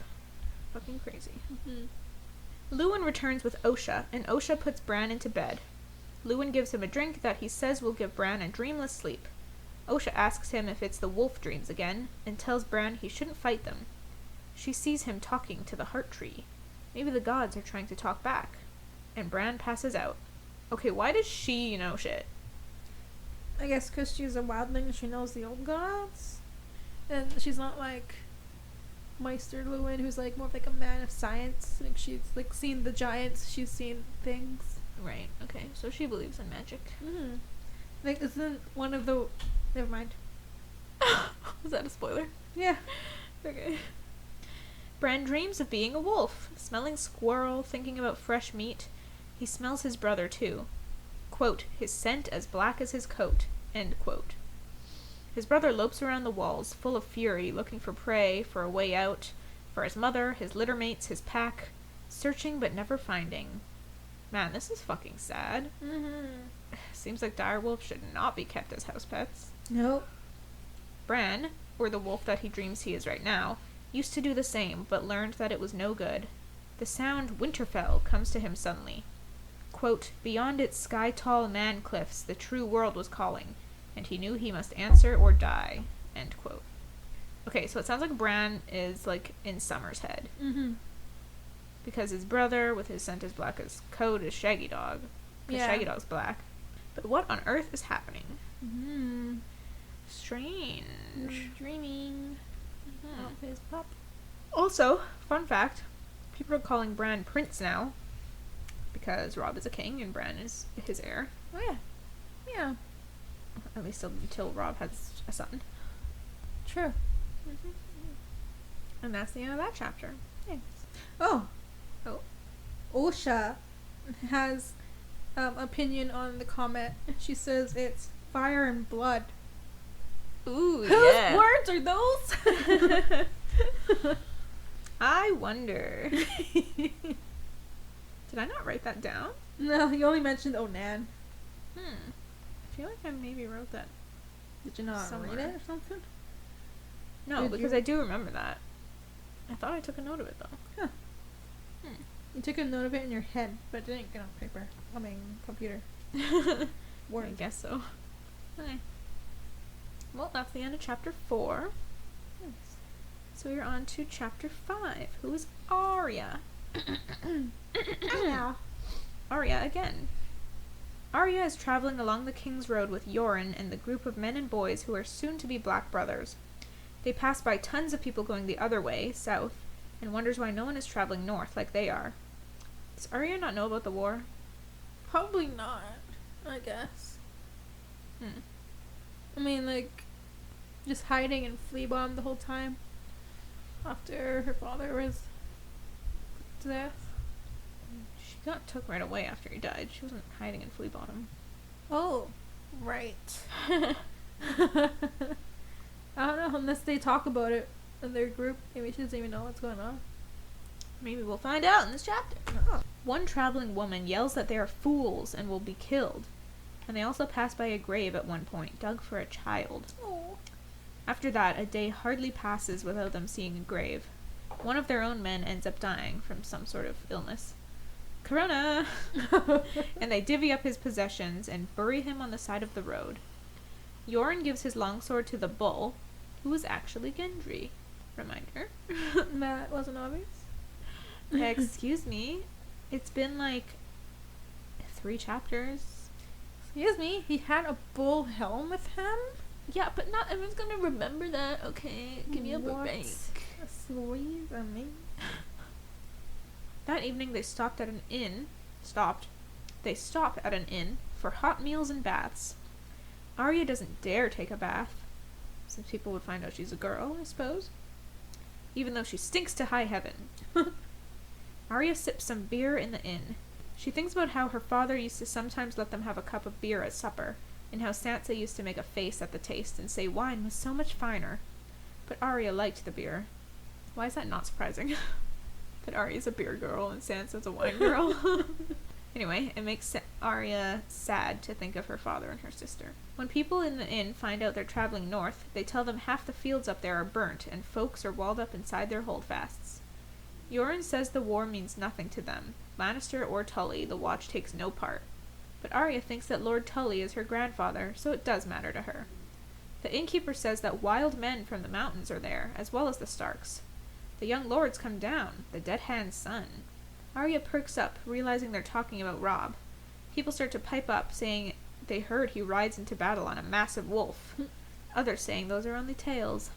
S1: Fucking crazy.
S2: Mm-hmm.
S1: Lewin returns with Osha, and Osha puts Bran into bed. Lewin gives him a drink that he says will give Bran a dreamless sleep. Osha asks him if it's the wolf dreams again, and tells Bran he shouldn't fight them. She sees him talking to the heart tree. Maybe the gods are trying to talk back. And Bran passes out. Okay, why does she know shit?
S2: I guess because she's a wildling and she knows the old gods. And she's not like Meister Lewin, who's like more of like a man of science. Like she's like seen the giants, she's seen things.
S1: Right, okay, so she believes in magic.
S2: Mm-hmm. Like, isn't one of the... Never mind.
S1: Was that a spoiler?
S2: Yeah.
S1: Okay. Bran dreams of being a wolf, smelling squirrel, thinking about fresh meat. He smells his brother, too. Quote, his scent as black as his coat. End quote. His brother lopes around the walls, full of fury, looking for prey, for a way out, for his mother, his littermates, his pack, searching but never finding. Man, this is fucking sad.
S2: Mm-hmm.
S1: Seems like direwolves should not be kept as house pets.
S2: Nope.
S1: Bran, or the wolf that he dreams he is right now, used to do the same, but learned that it was no good. The sound Winterfell comes to him suddenly. Quote, beyond its sky-tall man cliffs, the true world was calling, and he knew he must answer or die. End quote. Okay, so it sounds like Bran is, like, in Summer's head.
S2: Mm-hmm.
S1: Because his brother, with his scent as black as coat, is Shaggy Dog. Because Shaggy Dog's black. But what on earth is happening?
S2: Mm-hmm.
S1: Strange.
S2: Dreaming.
S1: Mm-hmm.
S2: Of his pup.
S1: Also, fun fact, people are calling Bran Prince now. Because Robb is a king and Bran is his heir.
S2: Oh, yeah. Yeah.
S1: At least until Robb has a son.
S2: True.
S1: Mm-hmm. And that's the end of that chapter. Thanks.
S2: Oh.
S1: Oh.
S2: Osha has opinion on the comment. She says it's fire and blood.
S1: Ooh,
S2: Whose
S1: yeah.
S2: words are those?
S1: I wonder. Did I not write that down?
S2: No, you only mentioned Onan.
S1: I feel like I maybe wrote that.
S2: Did you not
S1: somewhere.
S2: read it or something?
S1: No,
S2: Did
S1: because
S2: you?
S1: I do remember that. I thought I took a note of it, though.
S2: Huh. You took a note of it in your head, but it didn't get on paper. I mean, computer. Word.
S1: I guess so. Okay. Well, that's the end of chapter 4.
S2: Nice.
S1: So we're on to chapter 5. Who is Arya? Arya again. Arya is traveling along the King's Road with Yoren and the group of men and boys who are soon to be Black Brothers. They pass by tons of people going the other way, south, and wonders why no one is traveling north like they are. Does Arya not know about the war?
S2: Probably not, I guess. I mean, like, just hiding and flea bombed the whole time after her father was put to death.
S1: She got took right away after he died. She wasn't hiding in flea bottom.
S2: Oh, right. I don't know, unless they talk about it in their group. Maybe she doesn't even know what's going on.
S1: Maybe we'll find out in this chapter. Oh. One traveling woman yells that they are fools and will be killed. And they also pass by a grave at one point, dug for a child.
S2: Oh.
S1: After that, a day hardly passes without them seeing a grave. One of their own men ends up dying from some sort of illness. Corona! And they divvy up his possessions and bury him on the side of the road. Yoren gives his longsword to the bull, who is actually Gendry. Reminder.
S2: That wasn't obvious.
S1: Excuse me. It's been like 3 chapters.
S2: Excuse me, he had a bull helm with him?
S1: Yeah, but not everyone's gonna remember that, okay? Give me a break.
S2: Squeeze on me.
S1: That evening they stopped at an inn. They stop at an inn for hot meals and baths. Arya doesn't dare take a bath, since people would find out she's a girl, I suppose. Even though she stinks to high heaven. Arya sips some beer in the inn. She thinks about how her father used to sometimes let them have a cup of beer at supper, and how Sansa used to make a face at the taste and say wine was so much finer. But Arya liked the beer. Why is that not surprising? That Arya's a beer girl and Sansa's a wine girl. Anyway, it makes Arya sad to think of her father and her sister. When people in the inn find out they're traveling north, they tell them half the fields up there are burnt and folks are walled up inside their holdfasts. Yoren says the war means nothing to them. Lannister or Tully, the Watch takes no part. But Arya thinks that Lord Tully is her grandfather, so it does matter to her. The innkeeper says that wild men from the mountains are there, as well as the Starks. The young lords come down, the Dead Hand's son. Arya perks up, realizing they're talking about Robb. People start to pipe up, saying they heard he rides into battle on a massive wolf. Others saying those are only tales.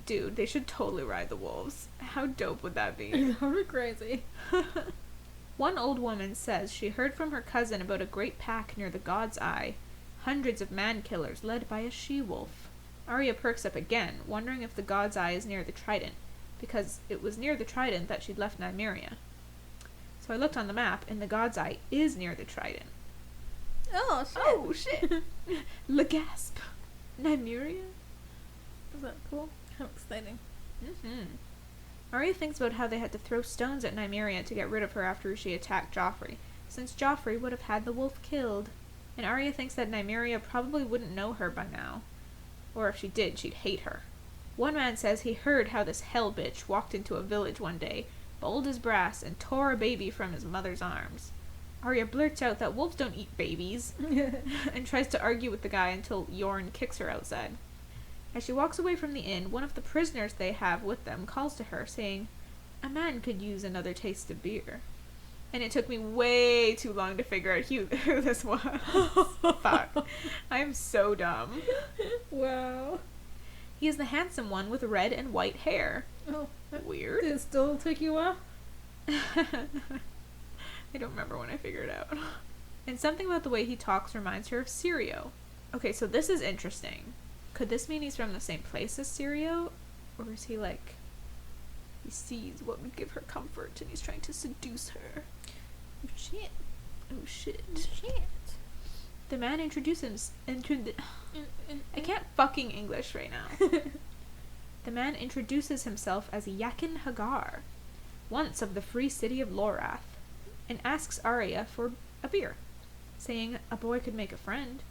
S1: Dude, they should totally ride the wolves. How dope would that be?
S2: That would be crazy.
S1: One old woman says she heard from her cousin about a great pack near the God's Eye. Hundreds of man-killers led by a she-wolf. Arya perks up again, wondering if the God's Eye is near the Trident, because it was near the Trident that she'd left Nymeria. So I looked on the map, and the God's Eye is near the Trident.
S2: Oh, shit.
S1: Oh, shit. Le gasp. Nymeria?
S2: Is that cool? How exciting.
S1: Arya thinks about how they had to throw stones at Nymeria to get rid of her after she attacked Joffrey, since Joffrey would have had the wolf killed. And Arya thinks that Nymeria probably wouldn't know her by now. Or if she did, she'd hate her. One man says he heard how this hell bitch walked into a village one day, bold as brass, and tore a baby from his mother's arms. Arya blurts out that wolves don't eat babies, and tries to argue with the guy until Yoren kicks her outside. As she walks away from the inn, one of the prisoners they have with them calls to her, saying, "A man could use another taste of beer." And it took me way too long to figure out who this was. Fuck. I'm so dumb.
S2: Wow.
S1: He is the handsome one with red and white hair.
S2: Oh.
S1: Weird.
S2: Did it still take you a while?
S1: I don't remember when I figured it out. And something about the way he talks reminds her of Syrio. Okay, so this is interesting. Could this mean he's from the same place as Syrio? Or is he like... he sees what would give her comfort and he's trying to seduce her?
S2: Oh, shit.
S1: Oh, shit.
S2: Oh, shit.
S1: The man introduces... I can't fucking English right now. The man introduces himself as Jaqen H'ghar, once of the free city of Lorath, and asks Arya for a beer, saying a boy could make a friend.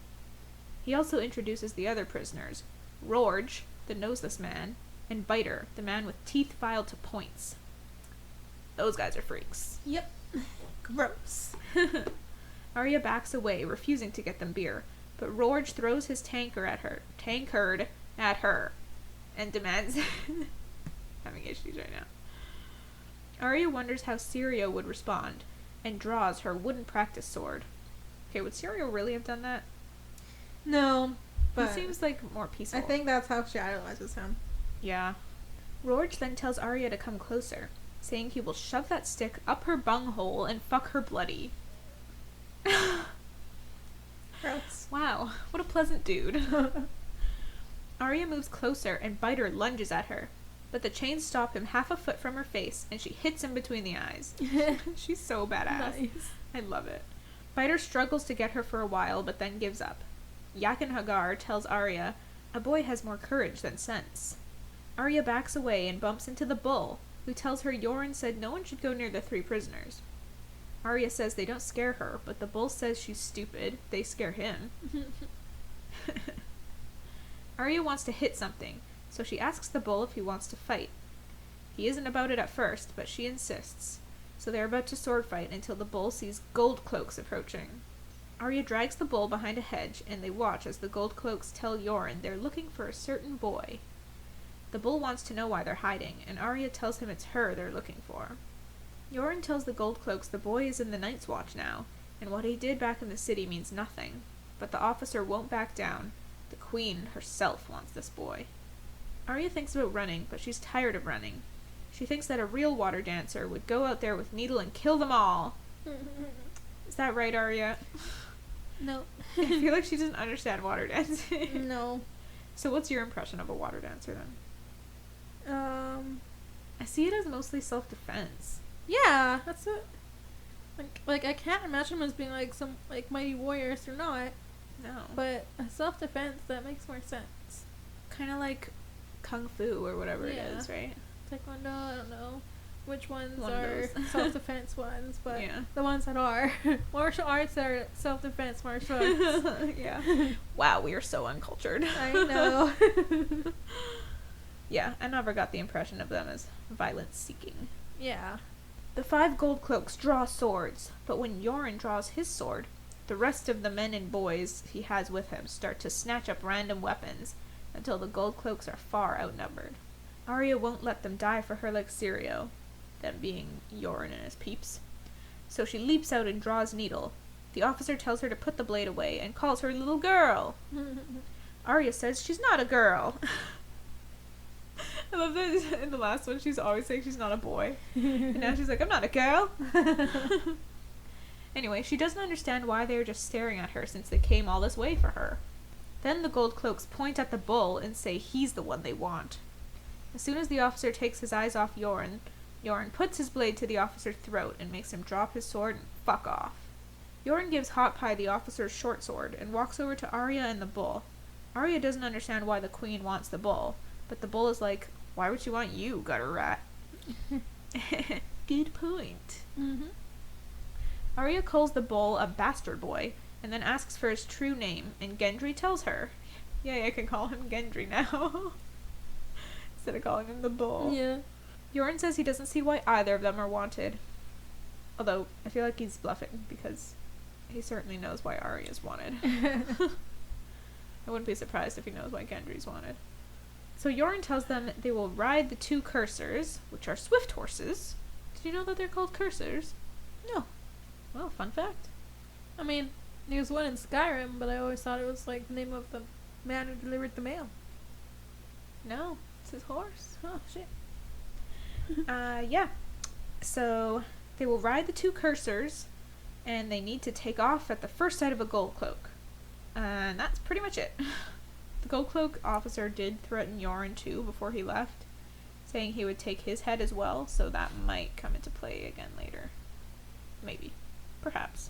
S1: He also introduces the other prisoners, Rorge, the noseless man, and Biter, the man with teeth filed to points. Those guys are freaks.
S2: Yep. Gross.
S1: Arya backs away, refusing to get them beer, but Rorge throws his tankard at her, and demands having issues right now. Arya wonders how Syrio would respond, and draws her wooden practice sword. Okay, would Syrio really have done that?
S2: No, but
S1: he seems like more peaceful.
S2: I think that's how she idolizes him.
S1: Yeah. Rorge then tells Arya to come closer, saying he will shove that stick up her bunghole and fuck her bloody.
S2: Gross.
S1: Wow, what a pleasant dude. Arya moves closer and Biter lunges at her, but the chains stop him half a foot from her face and she hits him between the eyes. She's so badass.
S2: Nice.
S1: I love it. Biter struggles to get her for a while but then gives up. Jaqen H'ghar tells Arya, "A boy has more courage than sense." Arya backs away and bumps into the bull, who tells her Yoren said no one should go near the 3 prisoners. Arya says they don't scare her, but the bull says she's stupid. They scare him. Arya wants to hit something, so she asks the bull if he wants to fight. He isn't about it at first, but she insists, so they're about to sword fight until the bull sees gold cloaks approaching. Arya drags the bull behind a hedge, and they watch as the gold cloaks tell Yoren they're looking for a certain boy. The bull wants to know why they're hiding, and Arya tells him it's her they're looking for. Yoren tells the gold cloaks the boy is in the Night's Watch now, and what he did back in the city means nothing, but the officer won't back down. The queen herself wants this boy. Arya thinks about running, but she's tired of running. She thinks that a real water dancer would go out there with Needle and kill them all. Is that right, Arya?
S2: No.
S1: I feel like she doesn't understand water dancing.
S2: No.
S1: So what's your impression of a water dancer then? I see it as mostly self-defense.
S2: Yeah, that's it. Like I can't imagine them as being like some like mighty warriors or not.
S1: No.
S2: But a self-defense, that makes more sense.
S1: Kind of like kung fu or whatever it is, right?
S2: Taekwondo, I don't know which ones
S1: One
S2: are
S1: of
S2: self-defense ones, but
S1: yeah.
S2: the ones that are martial arts that are self-defense martial arts.
S1: Yeah. Wow, we are so uncultured.
S2: I know.
S1: Yeah, I never got the impression of them as violence-seeking.
S2: Yeah.
S1: The 5 gold cloaks draw swords, but when Yoren draws his sword, the rest of the men and boys he has with him start to snatch up random weapons until the gold cloaks are far outnumbered. Arya won't let them die for her like Syrio, them being Yoren and his peeps. So she leaps out and draws Needle. The officer tells her to put the blade away and calls her little girl. Arya says she's not a girl. I love that in the last one she's always saying she's not a boy. And now she's like, I'm not a girl. Anyway, she doesn't understand why they are just staring at her since they came all this way for her. Then the gold cloaks point at the bull and say he's the one they want. As soon as the officer takes his eyes off Yoren, Yoren puts his blade to the officer's throat and makes him drop his sword and fuck off. Yoren gives Hot Pie the officer's short sword and walks over to Arya and the bull. Arya doesn't understand why the queen wants the bull, but the bull is like, why would she want you, gutter rat? Good point.
S2: Mm-hmm.
S1: Arya calls the bull a bastard boy, and then asks for his true name, and Gendry tells her. Yay, I can call him Gendry now. Instead of calling him the bull.
S2: Yeah.
S1: Yoren says he doesn't see why either of them are wanted. Although, I feel like he's bluffing, because he certainly knows why Arya's wanted. I wouldn't be surprised if he knows why Gendry's wanted. So Yoren tells them they will ride the 2 cursors, which are swift horses. Did you know that they're called cursors?
S2: No.
S1: Well, fun fact.
S2: I mean, there's one in Skyrim, but I always thought it was like the name of the man who delivered the mail.
S1: No, it's his horse.
S2: Oh, shit.
S1: Yeah. So they will ride the 2 cursors, and they need to take off at the first sight of a gold cloak. And that's pretty much it. The gold cloak officer did threaten Yoren too before he left, saying he would take his head as well, so that might come into play again later. Maybe. Perhaps.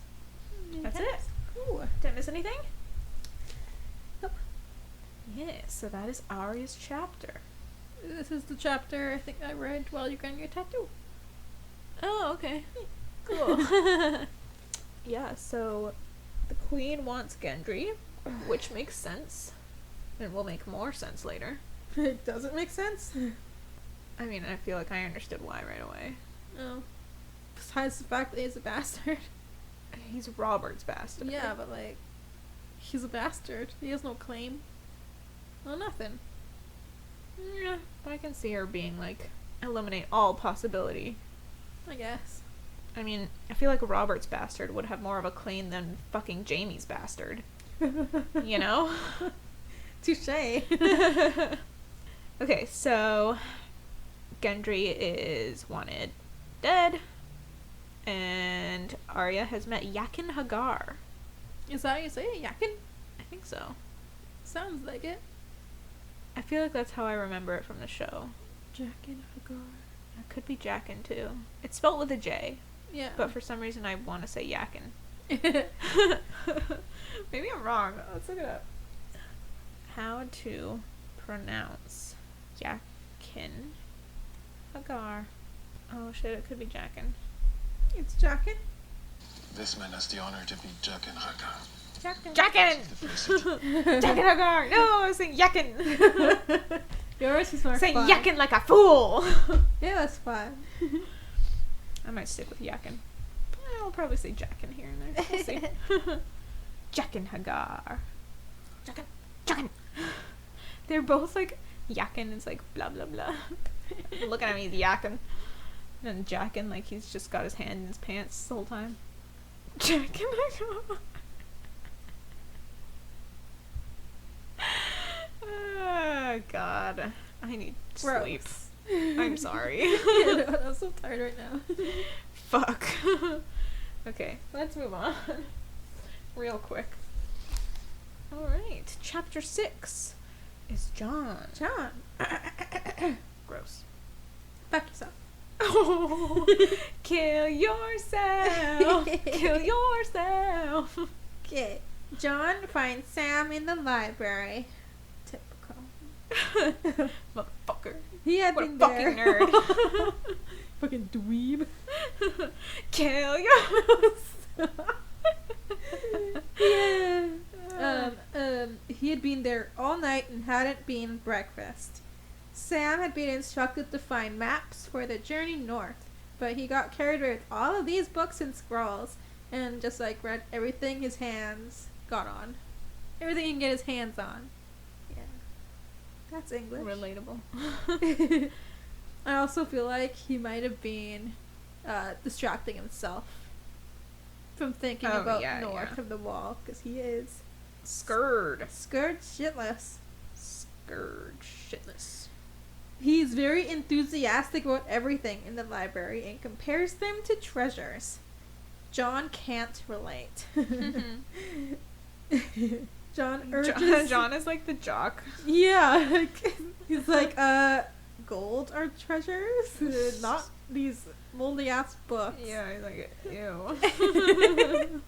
S1: That's it.
S2: Cool.
S1: Did I miss anything?
S2: Nope.
S1: Yeah, so that is Arya's chapter.
S2: This is the chapter I think I read while you're getting your tattoo.
S1: Oh, okay. Cool. Yeah, so the queen wants Gendry, which makes sense. And will make more sense later.
S2: It doesn't make sense.
S1: I mean, I feel like I understood why right away.
S2: Oh. Besides the fact that he's a bastard.
S1: He's Robert's bastard.
S2: Yeah, but like, he's a bastard. He has no claim. Well, nothing.
S1: Yeah, but I can see her being like eliminate all possibility.
S2: I guess.
S1: I mean, I feel like Robert's bastard would have more of a claim than fucking Jaime's bastard. You know?
S2: Touché.
S1: Okay, so Gendry is wanted dead, and Arya has met Jaqen H'ghar.
S2: Is that how you say it? Jaqen?
S1: I think so.
S2: Sounds like it.
S1: I feel like that's how I remember it from the show.
S2: Jaqen H'ghar.
S1: It could be Jaqen too. It's spelled with a J.
S2: Yeah.
S1: But for some reason I want to say Jaqen. Maybe I'm wrong. Let's look it up. How to pronounce Jaqen H'ghar. Oh shit, it could be Jaqen.
S2: It's Jaqen?
S3: This man has the honor to be Jaqen H'ghar.
S1: Jaqen! Jaqen H'ghar! No, I was saying Jaqen!
S2: Yours is more
S1: saying
S2: fun.
S1: Jaqen like a fool!
S2: Yeah, that's fun.
S1: I might stick with Jaqen. I'll probably say Jaqen here and there. We'll see. Jaqen H'ghar. Jaqen! They're both like, Jaqen is like blah blah blah. Look at him, he's Jaqen. And Jaqen, like he's just got his hand in his pants the whole time. Jaqen H'ghar. Oh god. I need sleep. I'm sorry.
S2: I'm so tired right now.
S1: Fuck. Okay, let's move on. Real quick. Alright, chapter 6 is Jon.
S2: Jon.
S1: Gross.
S2: Back yourself.
S1: Oh, kill yourself. Kill yourself.
S2: Okay. Jon finds Sam in the library. Typical.
S1: Motherfucker.
S2: He had
S1: What a
S2: been
S1: fucking
S2: there.
S1: nerd.
S2: Fucking dweeb.
S1: Kill yourself.
S2: Yeah. He had been there all night and hadn't been breakfast. Sam had been instructed to find maps for the journey north, but he got carried away with all of these books and scrolls and just like read everything his hands got on. Everything he can get his hands on. Yeah. That's English.
S1: Relatable.
S2: I also feel like he might have been distracting himself from thinking about north of the wall, because he is
S1: Scared
S2: shitless.
S1: Scared shitless.
S2: He's very enthusiastic about everything in the library and compares them to treasures. Jon can't relate. Jon urges...
S1: Jon is like the jock.
S2: Yeah. He's like, gold are treasures? Not these moldy ass books.
S1: Yeah, he's like, ew.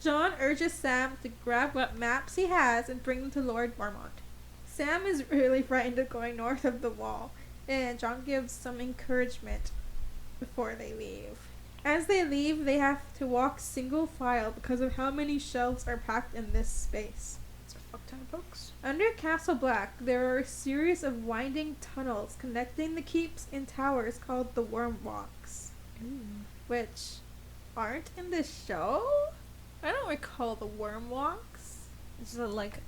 S2: Jon urges Sam to grab what maps he has and bring them to Lord Mormont. Sam is really frightened of going north of the wall, and Jon gives some encouragement before they leave. As they leave, they have to walk single file because of how many shelves are packed in this space.
S1: It's a fuck ton of books.
S2: Under Castle Black, there are a series of winding tunnels connecting the keeps and towers called the Worm Walks, which aren't in the show? I don't recall the Worm Walks.
S1: It's like,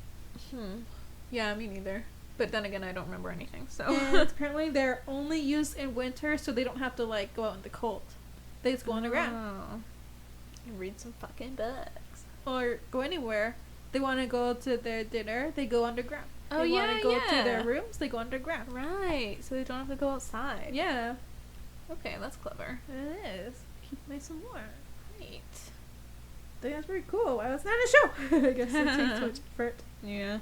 S1: yeah, me neither. But then again, I don't remember anything, so.
S2: And apparently they're only used in winter, so they don't have to, like, go out in the cold. They just go underground.
S1: Oh. And read some fucking books.
S2: Or go anywhere. They want to go to their dinner, they go underground.
S1: Oh,
S2: they
S1: yeah,
S2: want to go
S1: yeah.
S2: to their rooms, they go underground.
S1: Right, so they don't have to go outside.
S2: Yeah.
S1: Okay, that's clever.
S2: It is. Keep it nice and warm.
S1: Right.
S2: I think that's pretty cool. Why wasn't that a show? I guess it takes so much effort.
S1: Yeah.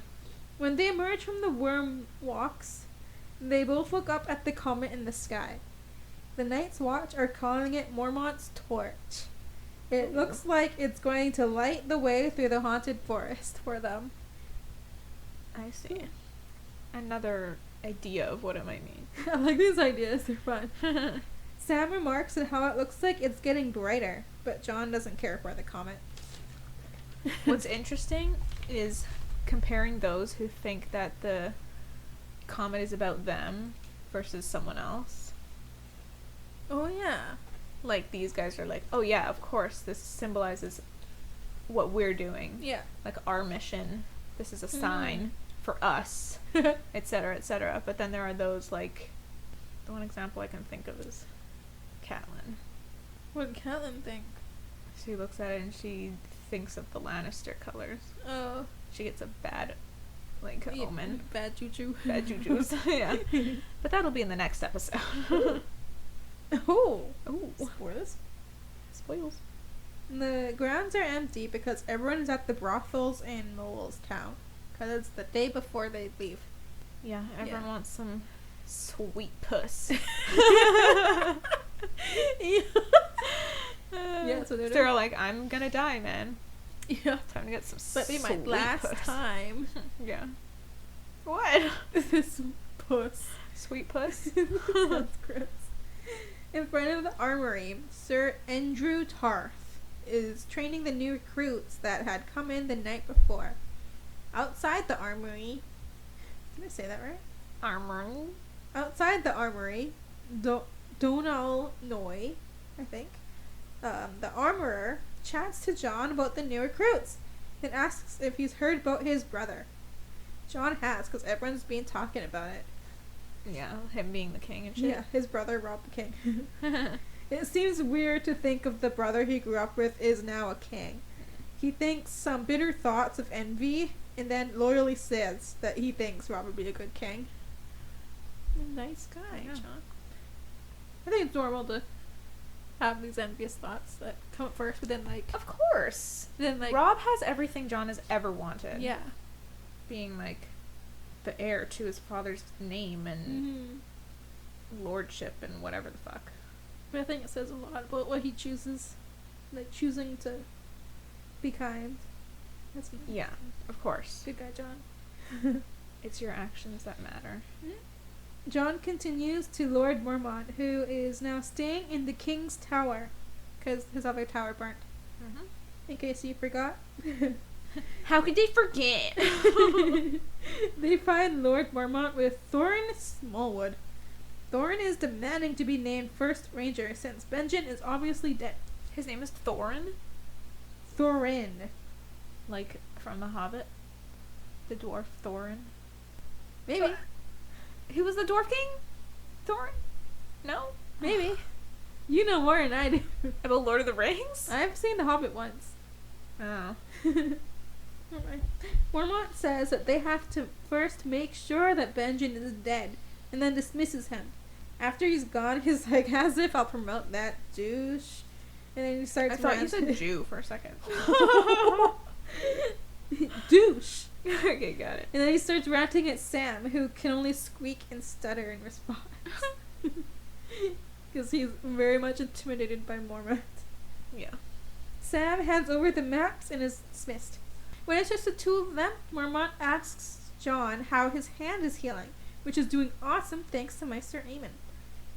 S2: When they emerge from the Worm Walks, they both look up at the comet in the sky. The Night's Watch are calling it Mormont's Torch. It looks like it's going to light the way through the haunted forest for them.
S1: I see. Another idea of what it might mean.
S2: I like these ideas. They're fun. Sam remarks on how it looks like it's getting brighter, but Jon doesn't care for the comet.
S1: What's interesting is comparing those who think that the comet is about them versus someone else.
S2: Oh, yeah.
S1: Like, these guys are like, oh yeah, of course, this symbolizes what we're doing.
S2: Yeah.
S1: Like, our mission. This is a sign for us, etc., etc. But then there are those, like, The one example I can think of is Catelyn.
S2: What did Catelyn think?
S1: She looks at it and she thinks of the Lannister colors.
S2: Oh.
S1: She gets a bad, like,
S2: Yeah,
S1: omen.
S2: Bad juju.
S1: Bad jujus, yeah. But that'll be in the next episode.
S2: Oh.
S1: Spoilers. Spoils.
S2: The grounds are empty because everyone is at the brothels in Noel's town. Because it's the day before they leave.
S1: Yeah, everyone wants some sweet puss.
S2: Yeah, so
S1: they're all like, I'm gonna die, man.
S2: Yeah.
S1: Time to get some
S2: But
S1: sweet
S2: be my last
S1: puss.
S2: time.
S1: Yeah. What?
S2: This puss.
S1: Sweet puss?
S2: That's gross. In front of the armory, Sir Andrew Tarth is training the new recruits that had come in the night before. Outside the armory... Did I say that right?
S1: Armory?
S2: Outside the armory, Donal Noy, I think, the armorer chats to John about the new recruits and asks if he's heard about his brother. John has, because everyone's been talking about it.
S1: Yeah, him being the king and shit.
S2: Yeah, his brother robbed the king. It seems weird to think of the brother he grew up with is now a king. He thinks some bitter thoughts of envy and then loyally says that he thinks Rob would be a good king. Nice guy,
S1: Yeah.
S2: John. I think it's normal to have these envious thoughts that come at first, but then
S1: Of course. Rob has everything John has ever wanted.
S2: yeah.
S1: Being like the heir to his father's name and lordship and whatever the fuck.
S2: But I think it says a lot about what he chooses, like choosing to be kind. That's nice.
S1: Yeah, of course.
S2: Good guy, John.
S1: It's your actions that matter.
S2: John continues to Lord Mormont, who is now staying in the King's Tower, because his other tower burnt.
S1: Mm-hmm.
S2: In case you forgot.
S1: How could they forget?
S2: They find Lord Mormont with Thorin Smallwood. Thorin is demanding to be named First Ranger since Benjen is obviously dead.
S1: His name is Thorin?
S2: Thorin.
S1: Like from The Hobbit? The dwarf Thorin?
S2: Maybe.
S1: Who was the dwarf king? Thorin? No?
S2: Maybe. You know more than I do.
S1: About Lord of the Rings?
S2: I've seen The Hobbit once.
S1: Oh.
S2: Mormont says that they have to first make sure that Benjen is dead, and then dismisses him. After he's gone, he's like, as if I'll promote that douche. And then he starts
S1: I thought you
S2: ranting.
S1: said Jew for a second.
S2: Douche.
S1: Okay, got it.
S2: And then he starts ranting at Sam, who can only squeak and stutter in response. Because he's very much intimidated by Mormont.
S1: Yeah.
S2: Sam hands over the maps and is dismissed. When it's just the two of them, Mormont asks John how his hand is healing, which is doing awesome thanks to Meister Aemon.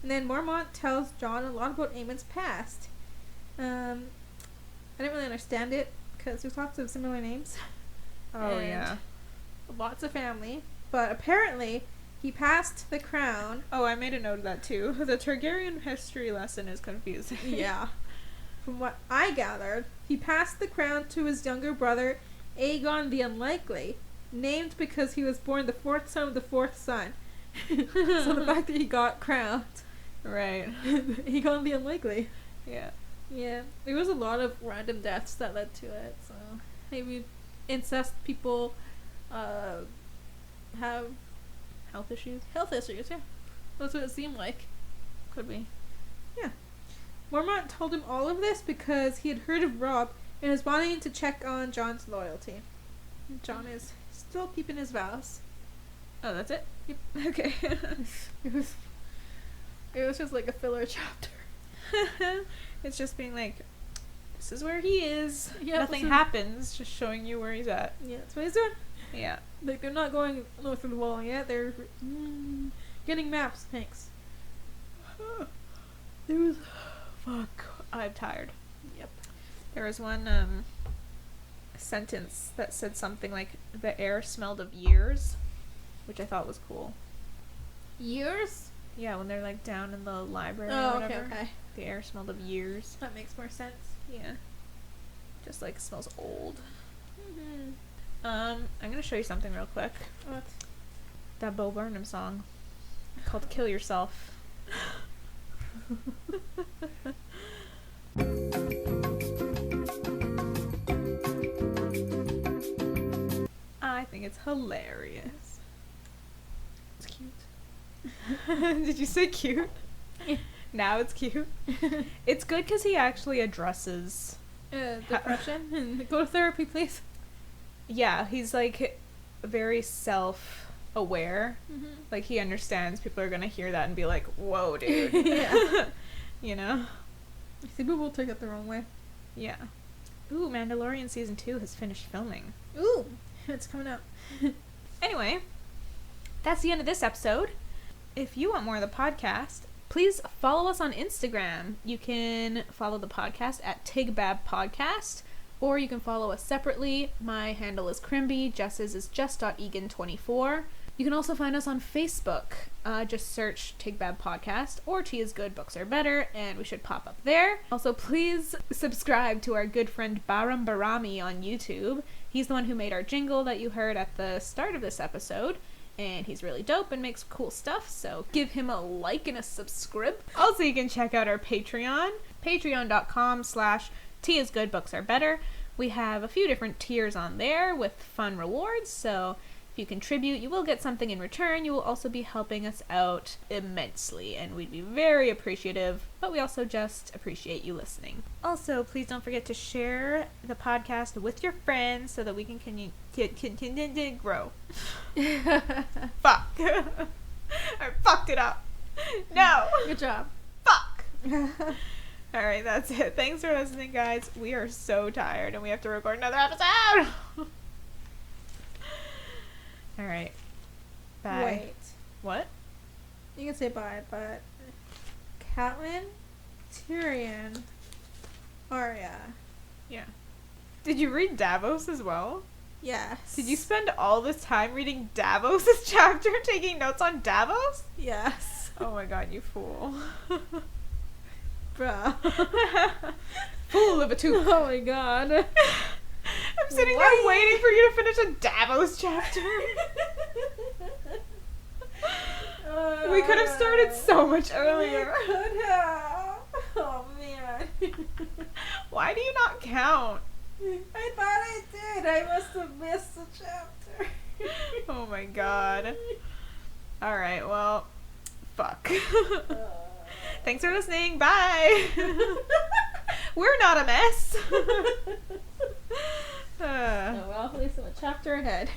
S2: And then Mormont tells John a lot about Aemon's past. I didn't really understand it, because there's lots of similar names.
S1: Oh,
S2: And
S1: yeah.
S2: lots of family. But apparently, he passed the crown.
S1: Oh, I made a note of that too. The Targaryen history lesson is confusing.
S2: Yeah. From what I gathered, he passed the crown to his younger brother, Aegon the Unlikely, named because he was born the fourth son of the fourth son. So the fact that he got crowned.
S1: Right.
S2: Aegon the Unlikely.
S1: Yeah.
S2: Yeah. There was a lot of random deaths that led to it, so maybe incest people have
S1: Health issues?
S2: health issues, yeah. That's what it seemed like.
S1: Could be.
S2: Yeah. Mormont told him all of this because he had heard of Robb and was wanting to check on John's loyalty. John is still keeping his vows.
S1: Oh, that's it?
S2: Yep.
S1: Okay.
S2: It was just like a filler chapter.
S1: It's just being like, this is where he is.
S2: Yeah,
S1: Nothing
S2: so-
S1: happens, just showing you where he's at.
S2: Yeah, that's what he's doing.
S1: Yeah.
S2: Like, they're not going north of the wall yet. They're getting maps. Thanks.
S1: There was... Fuck. I'm tired.
S2: Yep.
S1: There was one, sentence that said something like, the air smelled of years, which I thought was cool.
S2: Years?
S1: Yeah, when they're, like, down in the library or
S2: Oh,
S1: whatever.
S2: okay.
S1: The air smelled of years.
S2: That makes more sense.
S1: Yeah. Just, like, smells old.
S2: Mm-hmm.
S1: I'm gonna show you something real quick.
S2: What?
S1: That Bo Burnham song called Kill Yourself. I think it's hilarious.
S2: It's cute.
S1: Did you say cute?
S2: Yeah.
S1: Now it's cute. It's good because he actually addresses.
S2: Depression and go to therapy, please.
S1: Yeah, he's like very self-aware.
S2: Mm-hmm.
S1: Like he understands people are gonna hear that and be like, "Whoa, dude."
S2: Yeah.
S1: You know?
S2: I see people will take it the wrong way.
S1: Yeah. Ooh, Mandalorian season 2 has finished filming.
S2: Ooh, it's coming out.
S1: Anyway, that's the end of this episode. If you want more of the podcast, please follow us on Instagram. You can follow the podcast at Tigbab Podcast, or you can follow us separately. My handle is Crimby, Jess's is Jess.Egan24. You can also find us on Facebook. Just search Tigbab Podcast or Tea is Good, Books Are Better, and we should pop up there. Also, please subscribe to our good friend Baram Barami on YouTube. He's the one who made our jingle that you heard at the start of this episode. And he's really dope and makes cool stuff, so give him a like and a subscribe. Also, you can check out our Patreon, patreon.com/teaisgoodbooksArebetter. We have a few different tiers on there with fun rewards, so if you contribute, you will get something in return. You will also be helping us out immensely, and we'd be very appreciative, but we also just appreciate you listening. Also, please don't forget to share the podcast with your friends so that we can continue to grow. Fuck. I fucked it up. No.
S2: Good job.
S1: Fuck. Alright, that's it. Thanks for listening, guys. We are so tired and we have to record another episode. Alright. Bye.
S2: Wait.
S1: What?
S2: You can say bye, but Catelyn, Tyrion, Arya.
S1: Yeah. Did you read Davos as well?
S2: Yes.
S1: Did you spend all this time reading Davos' chapter, taking notes on Davos?
S2: Yes.
S1: Oh my god, you fool.
S2: Bruh.
S1: Fool of a tooth.
S2: Oh my god.
S1: I'm sitting there waiting for you to finish a Davos chapter. We could have started so much earlier.
S2: We could have. Oh man.
S1: Why do you not count?
S2: I thought I did. I must have missed a chapter.
S1: Oh my god. Alright, well, fuck. Thanks for listening. Bye. We're not a mess.
S2: Oh, well, at least I'm a chapter ahead.